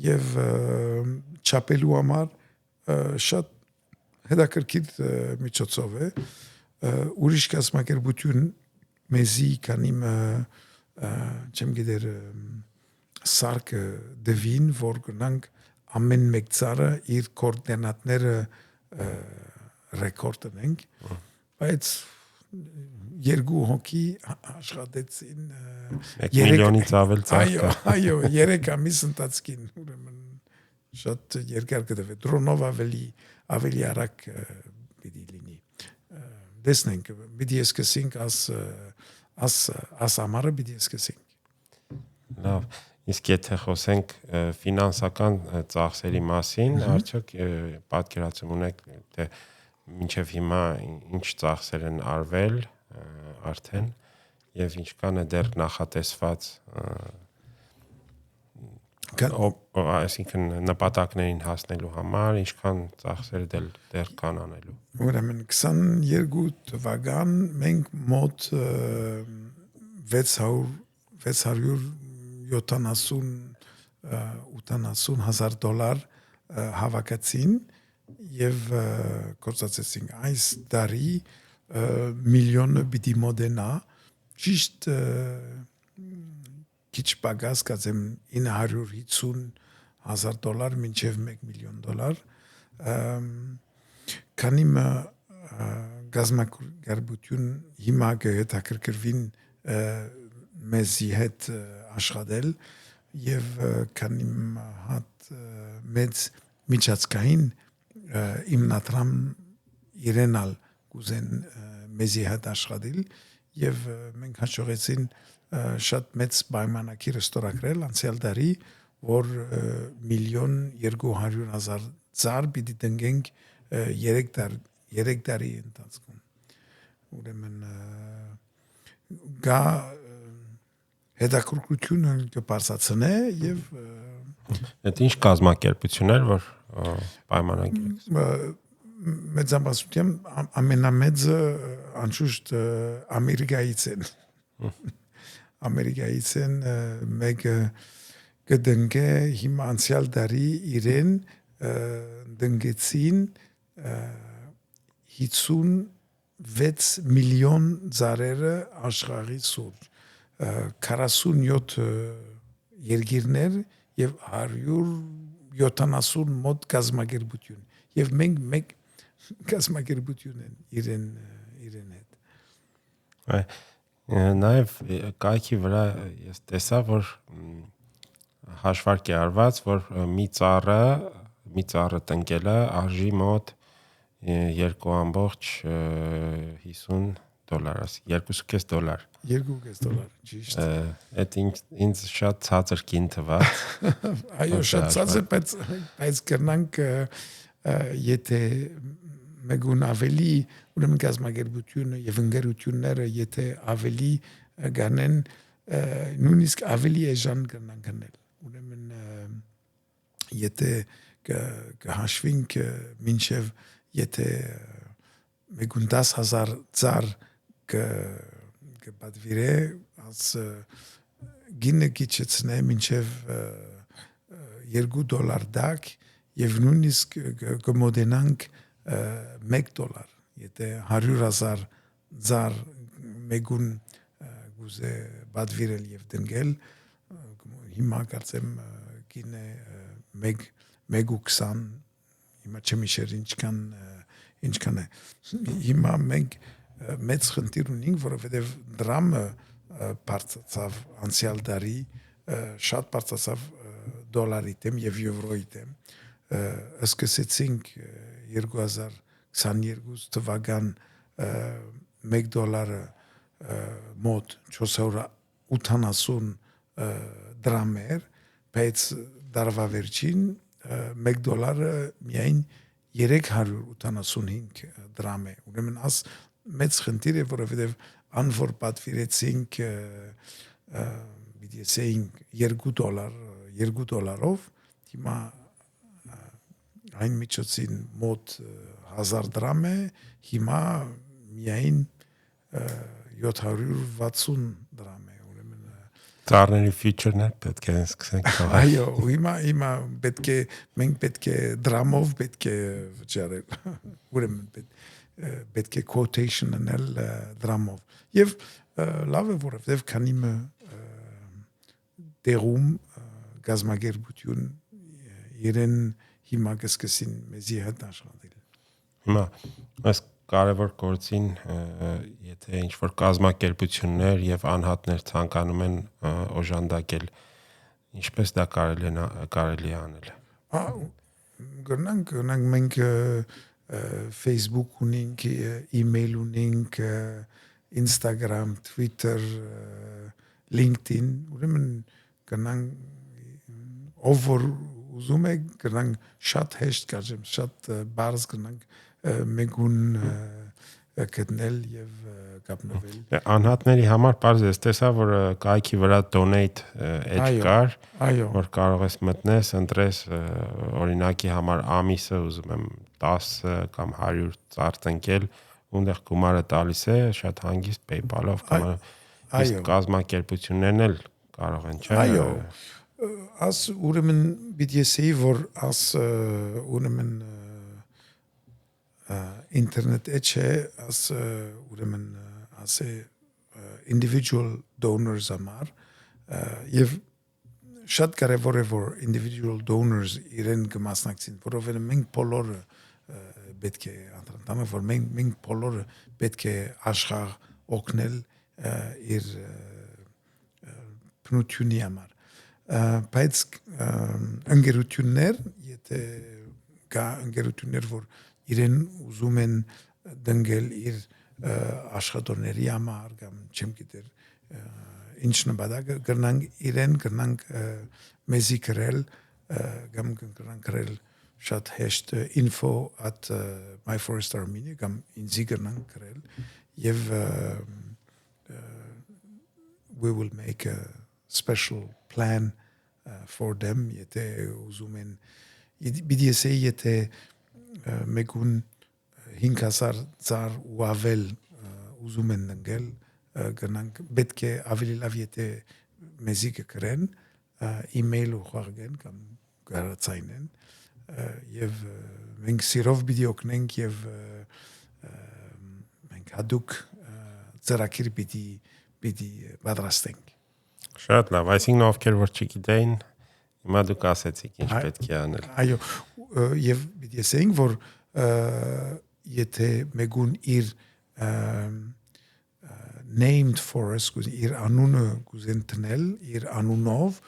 եւ չապելու համար շատ հետաքրքիր միջոցով է ուրիշ կազմակերպություն մեզի քանի չեմ գիտեր սարքը դվին որ գնանք ամեն մեկ ծառը իր կոորդինատները ռեկորդ ունենք բայց երկու հոգի աշխատեցին 1 միլիոնից ավել ծառ այո 3 ամիս ընթացքին ուրեմն շատ երկար կդվե դրոնով ավելի արագ պիտի լինի դեսնենք պիտի սկսենք աս ամառը պիտի սկսենք լավ իսկ եթե խոսենք ֆինանսական ծախսերի մասին արդյոք պատկերացում ունեք թե մինչև հիմա ինչ ծախսեր են արվել արդեն եւ ինչքան է դեռ նախատեսված Այսինքն նպատակներին հասնելու համար ինչքան ծախսեր դեռ կան անելու։ Ուրեմն 22 թվական մենք մոտ 670,000 դոլար հավաքեցին եւ կործացեցինք այս տարի միլիոնը պիտի մոտենա ճիշտ քիչ պակաս կացեմ 950,000 դոլար մինչև 1 միլիոն դոլար քանի կազմակերպություն հիմա կհետաքրքրվին մեզի հետ աշխատել եւ քանի հատ մեծ միջազգային իմնատրամ իրենալ կուզեն մեզի հետ աշխատել եւ մենք հաջողեցին շատ մեծ պայմանագիր ստորագրել անցյալ տարի որ 1,200,000 ծառ պիտի տնկենք 3 տարի ընթացքում ուրեմն գա հետաքրքրությունը կբարձրացնե եւ Այդ ինչ կազմակերպություններ որ պայմանագիր մեծամասնությամբ ամենամեծը անշուշտ Ամերիկայից են մեկը կդնկե հիմա անցյալ տարի իրեն դնկեցին 56 միլիոն ծառերը աշխարհի շուրջ 47 երկիրներ եւ 170 մոտ կազմակերպություն եւ մենք մեկ կազմակերպություն են իրեն հետ Նաև կայքի վրա ես տեսա որ հաշվարկ է արված որ մի ծառը տնկելը արժի մոտ 2.50 դոլար, 2.5 դոլար։ 2.5 դոլար, ճիշտ։ Այդ ինձ շատ ցածր կին թվաց։ Այո, շատ ցածր, բայց կրնանք եթե մեգուն ավելի ուրեմն կազմակերպությունը եւ ընկերությունները եթե ավելի գանեն նույնիսկ ավելի էժան կրնան գնել ուրեմն եթե կհաշվենք մինչև եթե մեգուն 10,000 ծառ կպատվիրե as գինը գիչեցնե մինչև 2 դոլար դակ եւ նույնիսկ կմոդենանք 1 դոլար եթե 100,000 ծառ մեգուն գուզե պատվիրել եւ դնգել հիմա կարծեմ գինը 1.20 հիմա չմիշեր ինչքան է հիմա մենք մեծ խնդիր ունենք որովհետեւ դրամը բարձրացավ անցյալ տարի շատ բարձրացավ դոլարի դեմ եւ եվրոյի դեմ սկսեցինք 2022 թվական 1 դոլարը մոտ 480 դրամ էր, բայց դարվա վերջին 1 դոլարը միայն 385 դրամ է։ Ուրեմն աս մեծ խնդիր է, որովհետև անոր պատվիրեցինք պիտի ասեինք 2 դոլարով, հիմա այն միջոցին մոտ 1000 դրամ է, հիմա միայն 760 դրամ է, ուրեմն ծառների ֆիչերներ պետք է սկսենք թողնել։ Այո, հիմա մենք պետք է դրամով պետք է վճարել, ուրեմն պետք է quotation անել դրամով։ Եվ լավ է, որովհետև քանի տեղում կազմակերպություն իրեն հիմա կսկսին մեզի հետ աշխատել։ Հիմա այս կարևոր գործին եթե ինչ-որ կազմակերպություններ եւ անհատներ ցանկանում են օժանդակել, ինչպես դա կարելի է անել։ Գնանք մենք Facebook ունենք, email ունենք, Instagram, Twitter, LinkedIn, ուրեմն գնանք ով որ ուզում է գնանք շատ հեշտ կարծեմ շատ բարձ գնանք մեգուն գտնել եւ կապնվել։ Անհատների համար բարձ է տեսա, որ կայքի վրա donate edge կար, որ կարող ես մտնես, ընտրես օրինակի համար ամիսը ուզում եմ 10 կամ 100 ծառ տնկել, ունդեղ գումարը տալիս է, շատ հանգիստ PayPal-ով կամ իսկ կազմակերպություններն էլ կարող են, չէ՞։ Այո, աս ուրեմն պիտի ասեի, որ աս ուրեմն ինտերնետ էջը աս ուրեմն ասե individual donors համար եւ շատ կարեւոր է որ individual donors իրեն կմասնակցին, որովհետեւ մենք բոլորը պետք է անդրադառնանք, որ մենք բոլորը պետք է աշխարհ օգնել իր բնությունի համար, բայց ընկերություններ, եթե կա ընկերություններ, որ իրեն ուզում են դնգել իր աշխատողների համար կամ չեմ գիտեր ինչ նպատակ կրնանք իրեն կրնանք մեզի գրել կամ կրնանք գրել շատ հեշտ info@My Forest Armenia կամ ինձի կրնանք գրել եւ we will make a special plan for them եթե ուզում են BDSA եթե մեկուն 5000 ծառ ու ավել ուզում են դնել գնանք պետք է ավելի լավ եթե մեզի կգրեն email ուղարկեն կամ գարացայնեն եւ մենք սիրով պիտի օգնենք եւ մենք հadoop ծրագրի պիտի պատրաստենք շատ լավ այսինքն ովքեր որ չգիտեին հիմա դուք ասեցիք ինչ պետք է անել այո եւ պիտի ասենք որ եթե մեկուն իր named forest իր անունը գուզեն տնել իր անունով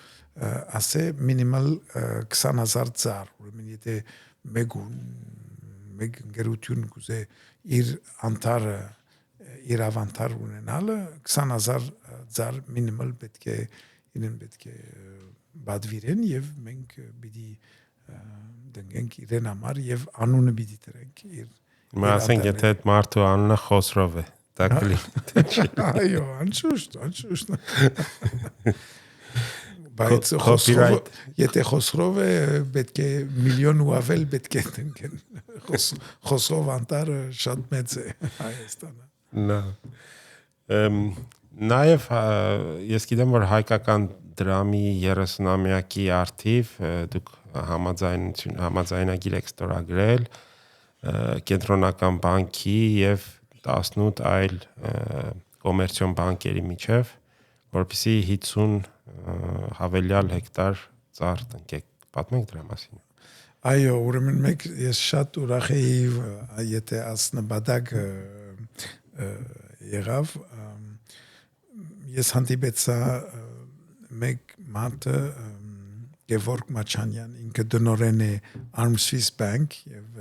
ասե մինիմալ 20000 ծառ ուրեմն եթե մեկ գերություն գուզե իր անտառը իր ավանտար ունենալը 20000 ծառ մինիմալ պետք է իրեն պետք է բադվիրեն եւ մենք պիտի դնենք իրեն համար եւ անունը պիտի դրենք իր ասենք եթե այդ մարդու անունը Խոսրով է դա կլինի այո անշուշտ բայց եթե Խոսրով է պետք է միլիոն ու ավել պետք է դնեն Խոսրով անտառը շատ մեծ է Հայաստանը Նաև ես գիտեմ որ հայկական դրամի 30-ամյակի արդիվ դուք համաձայնագիր եք ստորագրել կենտրոնական բանկի եւ 18 այլ կոմերցիոն բանկերի միջև որպեսզի 50 հավելյալ հեկտար ծառ տնկեք պատմեք դրա մասին Այո ուրեմն մեկ ես շատ ուրախ էի եթե աս նպատակ եղավ ես հանդիպեցա մեկ մարդը Գևորգ Մաչանյան ինքը դնորեն է Arm Swiss Bank եւ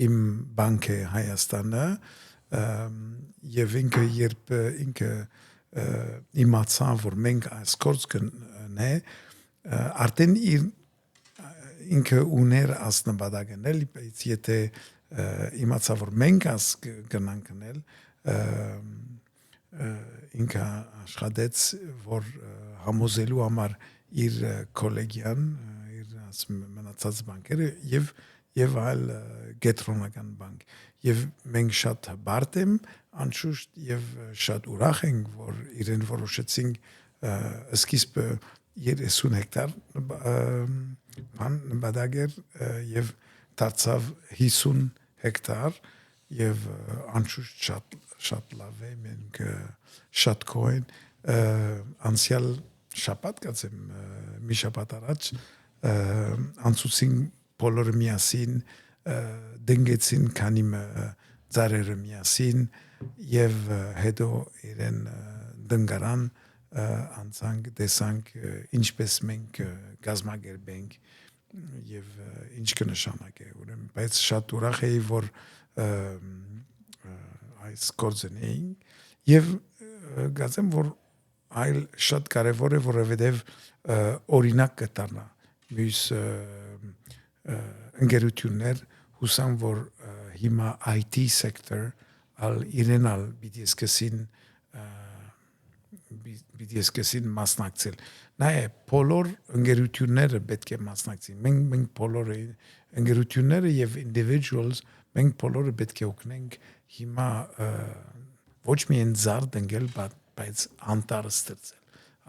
Իմ բանկ է Հայաստանը եւ ինքը երբ ինքը իմացա որ մենք այս կորձ կնե արդեն ինքը ուներ աս նպատակնել բայց եթե իմացա որ մենք աս կնանք կնել ինքը աշխատեց որ համոզելու համար իր կոլեգիան իր մնացած բանկերը եւ այլ կենտրոնական բանկ եւ մենք շատ բարդ եմ անշուշտ եւ շատ ուրախ ենք որ իրեն որոշեցինք սկիզբը 30 հեկտար նպատակեր եւ դարձավ 50 հեկտար եւ անշուշտ շատ լավ է մենք շատ կոեն անցյալ շաբաթ կացեմ մի շաբաթ առաջ անցուցին բոլորը միասին դնգեցին քանի ծառերը միասին եւ հետո իրեն դնգարան անցանք տեսանք ինչպես մենք կազմակերպենք եւ ինչ կնշանակե ուրեմն բայց շատ ուրախ էի որ այս գործն էին եւ գացեմ որ այլ շատ կարեւոր է որովհետեւ օրինակ կդառնա մյուս ընկերություններ հուսամ որ հիմա IT sector al իրանալ պիտի սկսին մասնակցել։ Նաև բոլոր ընկերությունները պետք է մասնակցին։ Մենք բոլորը ընկերությունները եւ individuals մենք բոլորը պետք է օգնենք հիմա ոչ միայն զարդ ընկել, բայց անտառ ստեղծել։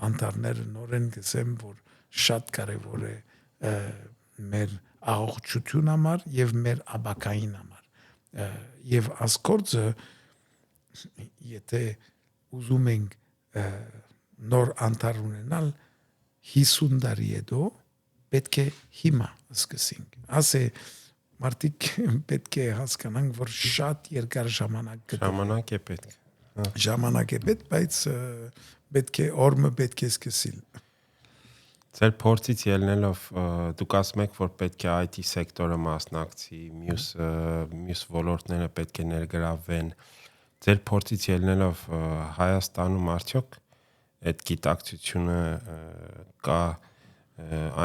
Անտառները նորեն գսեմ, որ շատ կարևոր է մեր առողջություն համար եւ մեր աբակային համար։ Եվ ասկորձը եթե ուզում ենք նոր անտառ ունենալ 50 տարի հետո պետք է հիմա սկսենք։ Ասե մարդիկ պետք է հասկանան, որ շատ երկար ժամանակ ժամանակ է պետք։ Ժամանակ է պետք, բայց պետք է օրը պետք է սկսել։ Ձեր փորձից ելնելով դուք ասում եք, որ պետք է IT սեկտորը մասնակցի, մյուս ոլորտները պետք է ներգրավվեն։ Ձեր փորձից ելնելով Հայաստանում արդյոք այդ գիտակցությունը կա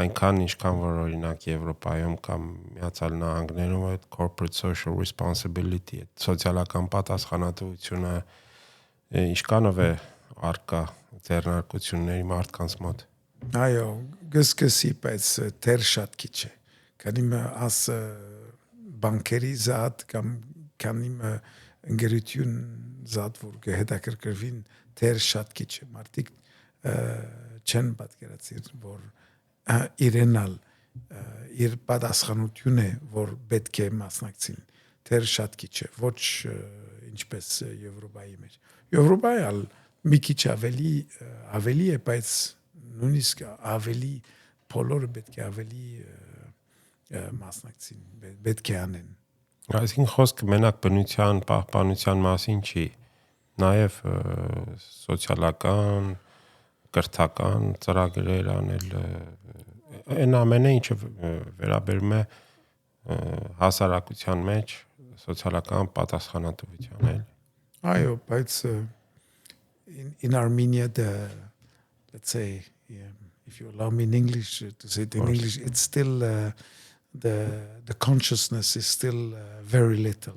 այնքան ինչքան որ օրինակ Եվրոպայում կամ Միացյալ Նահանգներում այդ corporate social responsibility, սոցիալական պատասխանատվությունը ինչքանով է արկա ձեռնարկությունների մարդկանց մոտ։ Այո, գսկսի, բայց դեռ շատ քիչ է։ Քանի աս բանկերի զատ կամ քանի ընկերություն զատ որ կհետաքրքրվին դեռ շատ քիչ է։ Մարդիկ չեն պատկերացրել, որ իրանալ իր պատասխանությունը որ պետք է մասնակցին դեռ շատ քիչ է, ոչ ինչպես Եվրոպայի մեջ։ Եվրոպայալ մի քիչ ավելի է, բայց նույնիսկ ավելի բոլորը պետք է ավելի մասնակցին, պետք է անեն։ Այսինքն խոսքը մենակ բնության, պահպանության մասին չի, նաև սոցիալական, կրթական ծրագրեր անել, այն ամենը ինչը վերաբերում է հասարակության մեջ սոցիալական պատասխանատվության էլ։ Այո, բայց in Armenia let's say if you allow me in English to say it in English, it's still the consciousness is still very little.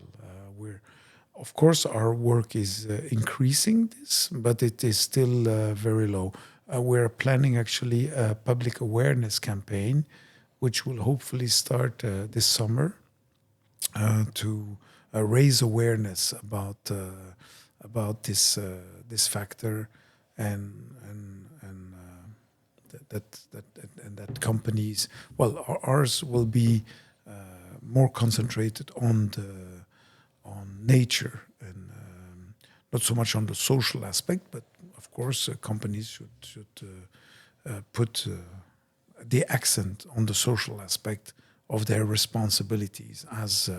Of course, our work is increasing this, but it is still very low. We're planning actually a public awareness campaign, which will hopefully start this summer to raise awareness about this factor and that companies. Well, ours will be more concentrated on nature and not so much on the social aspect, but of course companies should put the accent on the social aspect of their responsibilities as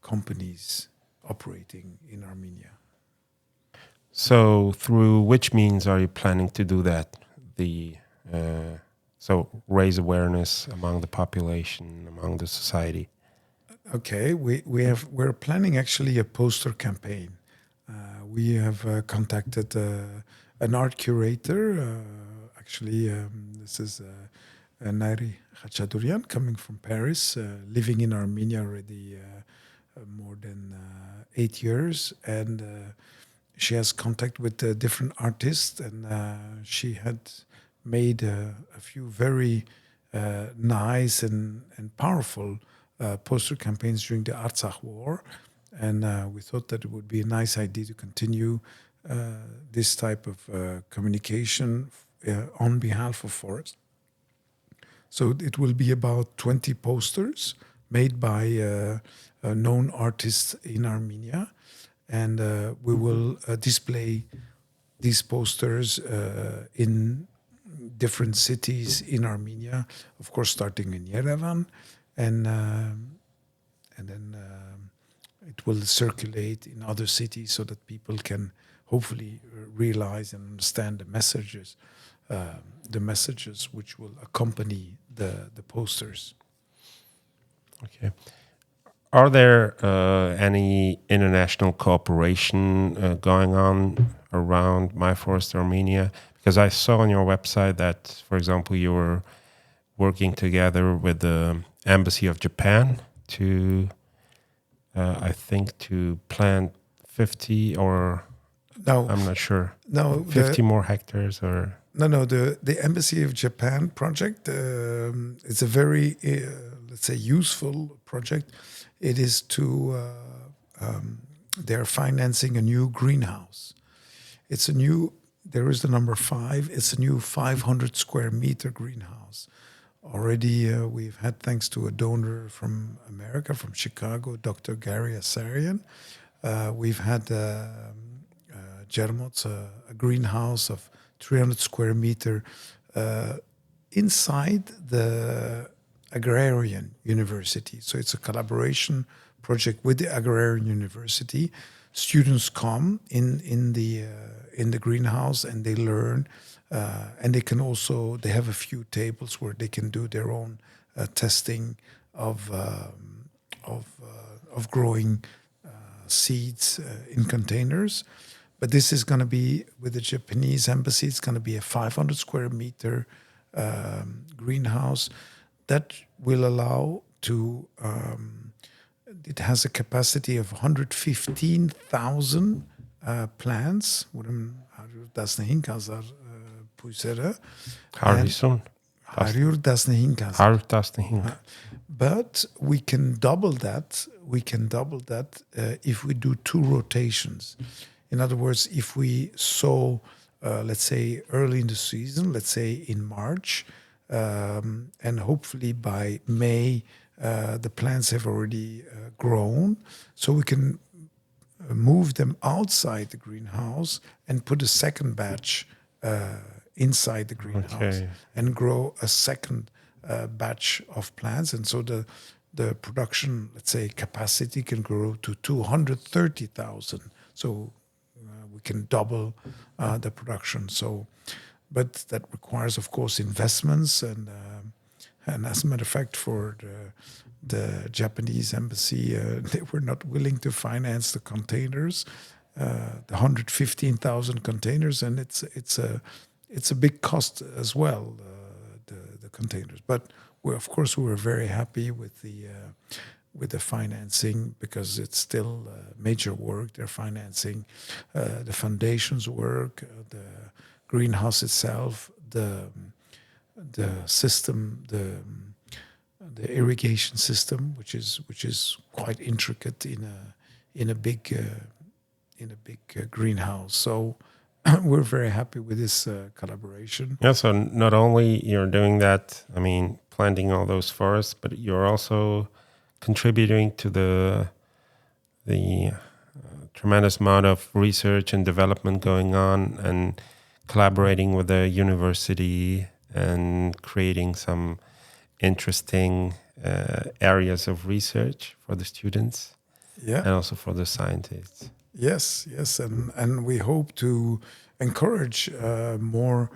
companies operating in Armenia. So through which means are you planning to do that? So raise awareness among the population, among the society. Okay, we're planning actually a poster campaign. We have contacted an art curator. This is Nairi Khachadurian coming from Paris, living in Armenia already more than 8 years, and she has contact with different artists, and she had made a few very nice and powerful poster campaigns during the Artsakh War, and we thought that it would be a nice idea to continue this type of communication on behalf of Forest. So it will be about 20 posters made by known artists in Armenia, and we will display these posters in different cities in Armenia, of course starting in Yerevan, and then it will circulate in other cities so that people can hopefully realize and understand the messages which will accompany the posters. Okay. Are there any international cooperation going on around My Forest Armenia? Because I saw on your website that, for example, you were working together with the Embassy of Japan to I think to plant 50 or No, I'm not sure. no, 50 more hectares or no. The Embassy of Japan project. It's a very, let's say, useful project. It is to they're financing a new greenhouse. It's a new. There is the number 5. It's a new 500 square meter greenhouse. Already, we've had, thanks to a donor from America, from Chicago, Dr. Gary Asarian, we've had Germots, a greenhouse of 300 square meter inside the Agrarian University. So it's a collaboration project with the Agrarian University. Students come in the greenhouse and they learn, and they can also, they have a few tables where they can do their own testing of growing seeds in containers. But this is going to be, with the Japanese embassy, it's going to be a 500 square meter greenhouse that will allow to, it has a capacity of 115,000 plants. But we can double that. If we do 2 rotations. In other words, if we sow, let's say, early in the season, let's say in March, and hopefully by May, the plants have already grown, so we can move them outside the greenhouse and put a second batch inside the greenhouse and grow a second batch of plants. And so the production, let's say, capacity can grow to 230,000. So we can double the production. So, but that requires, of course, investments, and as a matter of fact, for the Japanese embassy, they were not willing to finance the containers, the 115,000 containers, and it's a big cost as well, the containers. But we were very happy with the financing, because it's still major work. They're financing the foundations work, the greenhouse itself, the system, the irrigation system, which is quite intricate in a big greenhouse. So we're very happy with this collaboration. Yeah. So not only you're doing that, I mean, planting all those forests, but you're also contributing to the tremendous amount of research and development going on, and collaborating with the university and creating some interesting areas of research for the students, and also for the scientists. Yes, and we hope to encourage more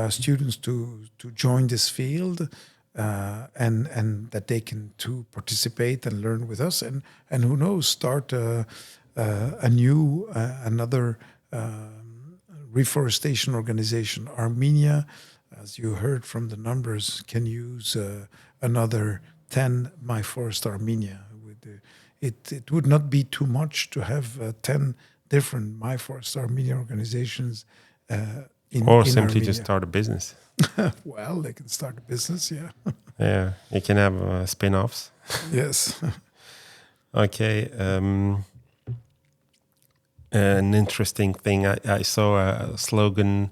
students to join this field, and that they can too participate and learn with us, and who knows, start another reforestation organization. Armenia, as you heard from the numbers, can use another 10 My Forest Armenia. It would not be too much to have 10 different My Forest Armenia organizations or simply Armenia. Just start a business. Well, they can start a business, yeah. Yeah, you can have spin-offs. Yes. Okay. An interesting thing, I saw a slogan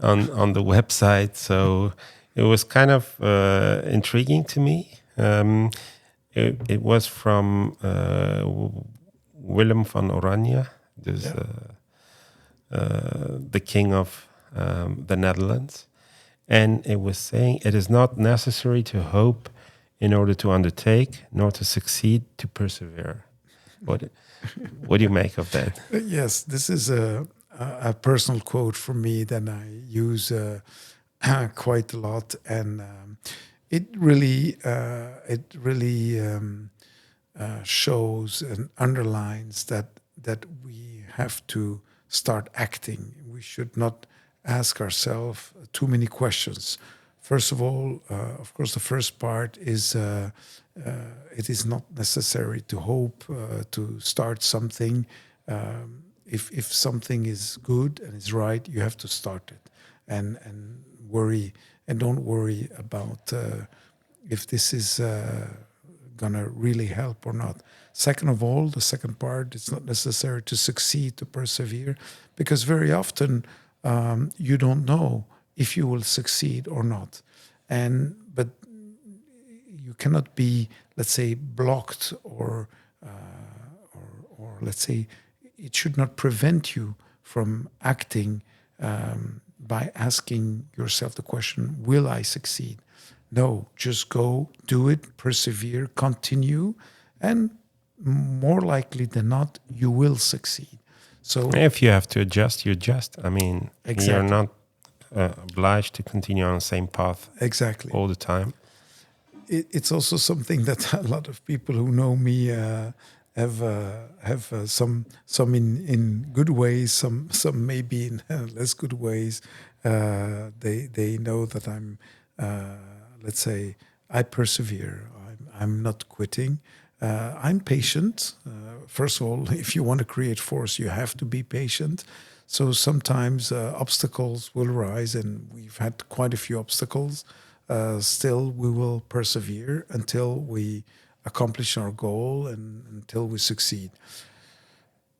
on the website, so it was kind of intriguing to me. It was from Willem van Oranje, the king of the Netherlands. And it was saying, it is not necessary to hope in order to undertake, nor to succeed to persevere. What do you make of that? Yes, this is a personal quote from me that I use quite a lot, and it really shows and underlines that we have to start acting. We should not ask ourselves too many questions. First of all, of course, the first part is it is not necessary to hope to start something. If something is good and is right, you have to start it, and don't worry about if this is gonna really help or not. Second of all, the second part, it's not necessary to succeed, to persevere, because very often you don't know if you will succeed or not. But you cannot be, let's say, blocked or let's say, it should not prevent you from acting by asking yourself the question, will I succeed? No, just go, do it, persevere, continue, and more likely than not, you will succeed. So if you have to adjust, you adjust. I mean, Exactly. you're not obliged to continue on the same path exactly. all the time. It's also something that a lot of people who know me have some in good ways, some maybe in less good ways. They know that I'm, let's say, I persevere. I'm not quitting. I'm patient. First of all, if you want to create force, you have to be patient. So sometimes obstacles will rise, and we've had quite a few obstacles. Still, we will persevere until we accomplish our goal and until we succeed.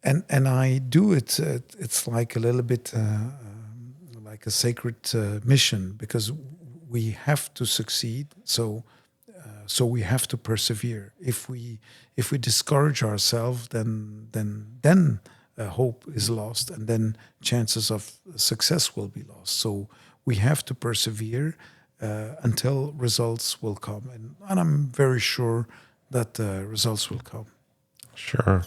And I do it. It's like a little bit like a sacred mission, because we have to succeed. So we have to persevere. If we discourage ourselves, then hope is lost, and then chances of success will be lost. So we have to persevere until results will come, and I'm very sure that results will come. Sure.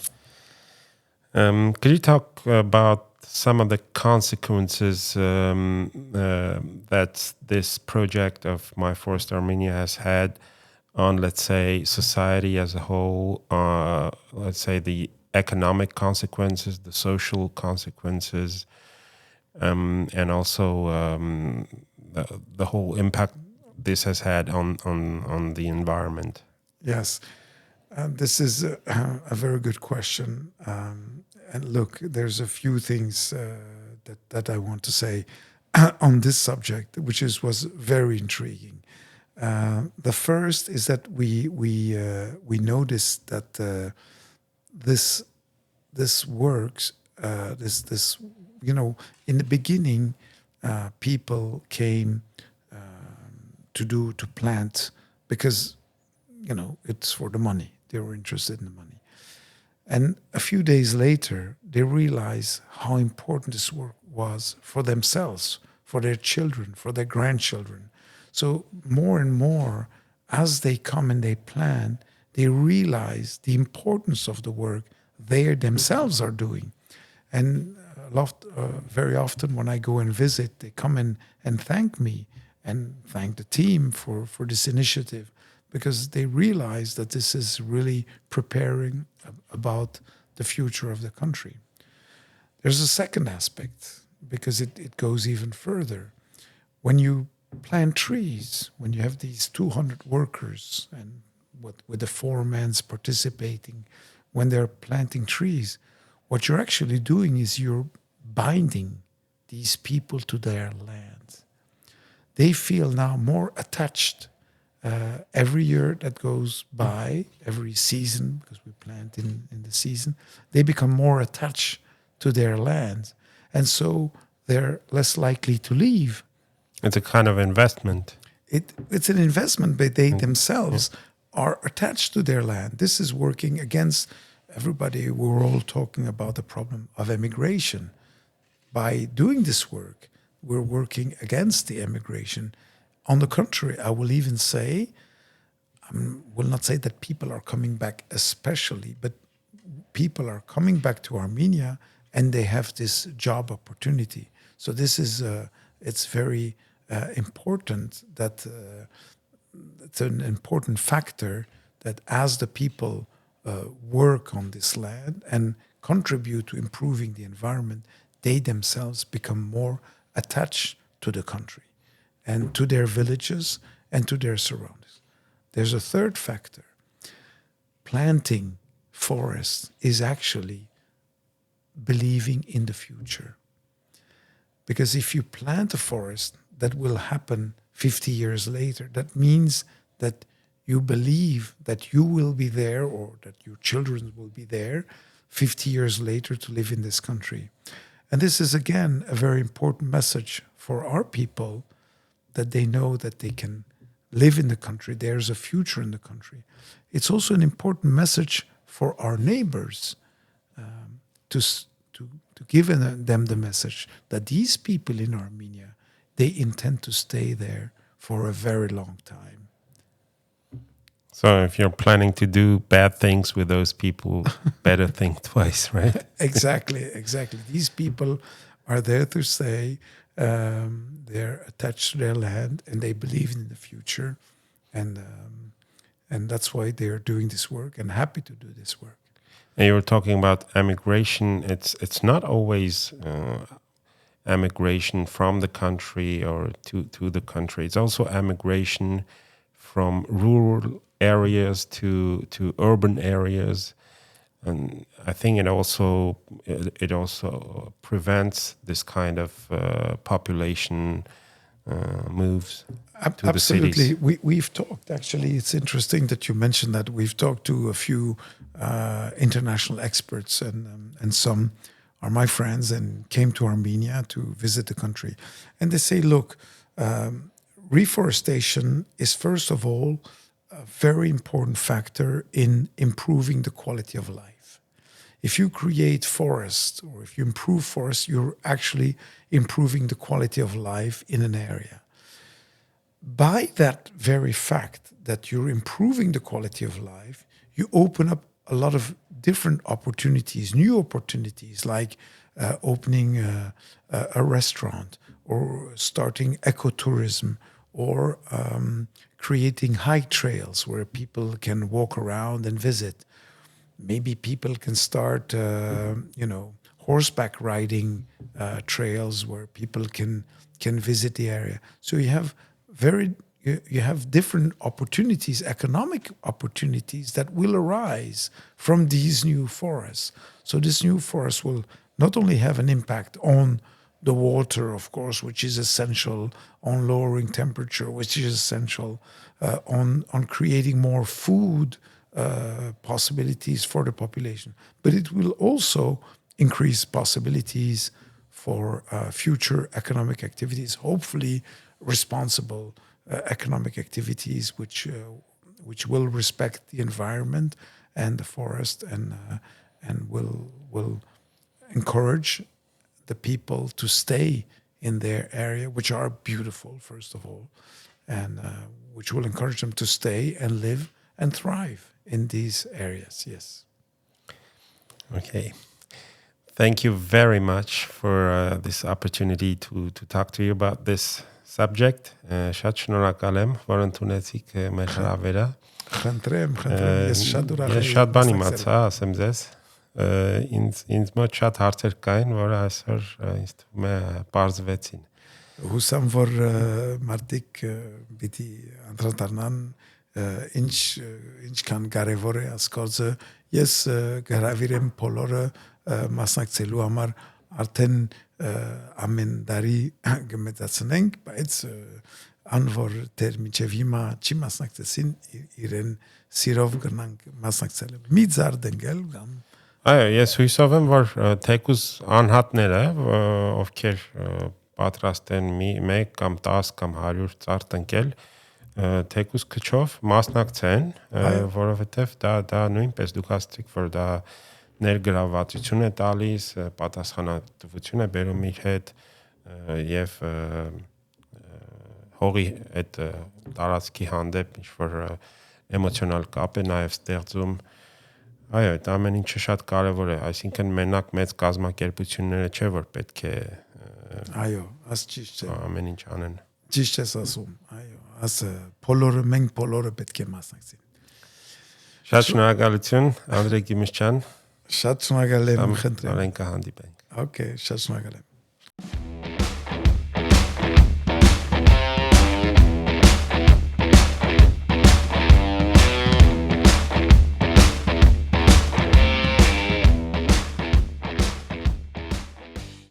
Could you talk about some of the consequences that this project of My Forest Armenia has had on, let's say, society as a whole, let's say the economic consequences, the social consequences, and also the whole impact this has had on the environment? Yes, this is a very good question. And look, there's a few things that I want to say on this subject, which was very intriguing. The first is that we noticed that this works. This in the beginning, people came to plant because it's for the money. They were interested in the money. And a few days later, they realized how important this work was for themselves, for their children, for their grandchildren. So more and more, as they come and they plant, they realize the importance of the work they themselves are doing. And very often when I go and visit, they come in and thank me and thank the team for this initiative, because they realize that this is really preparing about the future of the country. There's a second aspect, because it goes even further. When you plant trees, when you have these 200 workers and with the foremans participating, when they're planting trees, what you're actually doing is you're binding these people to their land. They feel now more attached. Every year that goes by, every season, because we plant in the season, they become more attached to their land. And so they're less likely to leave. It's a kind of investment. It's an investment, but they themselves are attached to their land. This is working against everybody. We're all talking about the problem of emigration. By doing this work, we're working against the emigration. On the contrary, I will even say, will not say that people are coming back especially, but people are coming back to Armenia and they have this job opportunity. So this is, it's very important that it's an important factor that as the people work on this land and contribute to improving the environment, they themselves become more attached to the country. and to their villages and to their surroundings. There's a third factor. Planting forests is actually believing in the future. Because if you plant a forest, that will happen 50 years later. That means that you believe that you will be there or that your children will be there 50 years later to live in this country. And this is, again, a very important message for our people, that they know that they can live in the country. There's a future in the country. It's also an important message for our neighbors to give them the message that these people in Armenia, they intend to stay there for a very long time. So if you're planning to do bad things with those people, better think twice, right? Exactly. These people are there to stay. They're attached to their land and they believe in the future. And that's why they're doing this work and happy to do this work. And you were talking about emigration. It's not always emigration from the country or to the country. It's also emigration from rural areas to urban areas, and I think it also prevents this kind of population moves to the cities. Absolutely. We've talked, actually, it's interesting that you mentioned that. We've talked to a few international experts, and some are my friends and came to Armenia to visit the country. And they say, look, reforestation is, first of all, a very important factor in improving the quality of life. If you create forests or if you improve forests, you're actually improving the quality of life in an area. By that very fact that you're improving the quality of life, you open up a lot of different opportunities, new opportunities, like opening a restaurant or starting ecotourism or creating hike trails where people can walk around and visit. Maybe people can start, horseback riding trails where people can visit the area. So you have different opportunities, economic opportunities that will arise from these new forests. So this new forest will not only have an impact on the water, of course, which is essential, on lowering temperature, which is essential, on creating more food possibilities for the population. But it will also increase possibilities for future economic activities, hopefully responsible economic activities which will respect the environment and the forest and will encourage the people to stay in their area, which are beautiful, first of all, and which will encourage them to stay and live and thrive in these areas. Yes. Okay. Thank you very much for this opportunity to talk to you about this subject. Շատ շնորհակալ եմ, որ ընդունեցիք մեր հրավերը։ Խնդրեմ, ես շատ ուրախ եմ։ Ես շատ բան իմացա, ասեմ ձեզ։ Ինձ մոտ շատ հարցեր կային, որը այսօր ինձ թվում է պարզվեցին։ Հուսամ, որ մարդիկ պիտի անդրադառնան ինչքան կարևոր է այս գործը։ Ես գարավիրեմ բոլորը մասնակցելու համար, արդեն ամեն տարի կմեծացնենք, բայց անոր դեր միջև հիմա չի մասնակցեցին, իրեն սիրով կնանք մասնակցել։ Մի ծառ դնգել կամ Այո, ես հույսով եմ, որ թեկուզ անհատները, ովքեր պատրաստ են 1 կամ 10 կամ 100 ծառ տնկել, թեկուզ քչով մասնակցեն, որովհետև դա նույնպես դուք ասացիք, որ դա ներգրավվածություն է տալիս, պատասխանատվություն է բերում իր հետ եւ հողի այդ տարածքի հանդեպ ինչ-որ էմոցիոնալ կապ է նաեւ ստեղծում։ Այո, դա ամեն ինչը շատ կարևոր է, այսինքն մենակ մեծ կազմակերպությունները չէ, որ պետք է այո, աս ճիշտ է, ամեն ինչ անեն։ Ճիշտ ես ասում, այո, ասը բոլորը մենք բոլորը պետք է մասնակցեն։ Շատ շնորհակալություն, Անդրե Գումուշճյան։ Շատ շնորհակալ եմ, խնդրեմ։ Արեն կհանդիպենք։ Okay, շատ շնորհակալ եմ։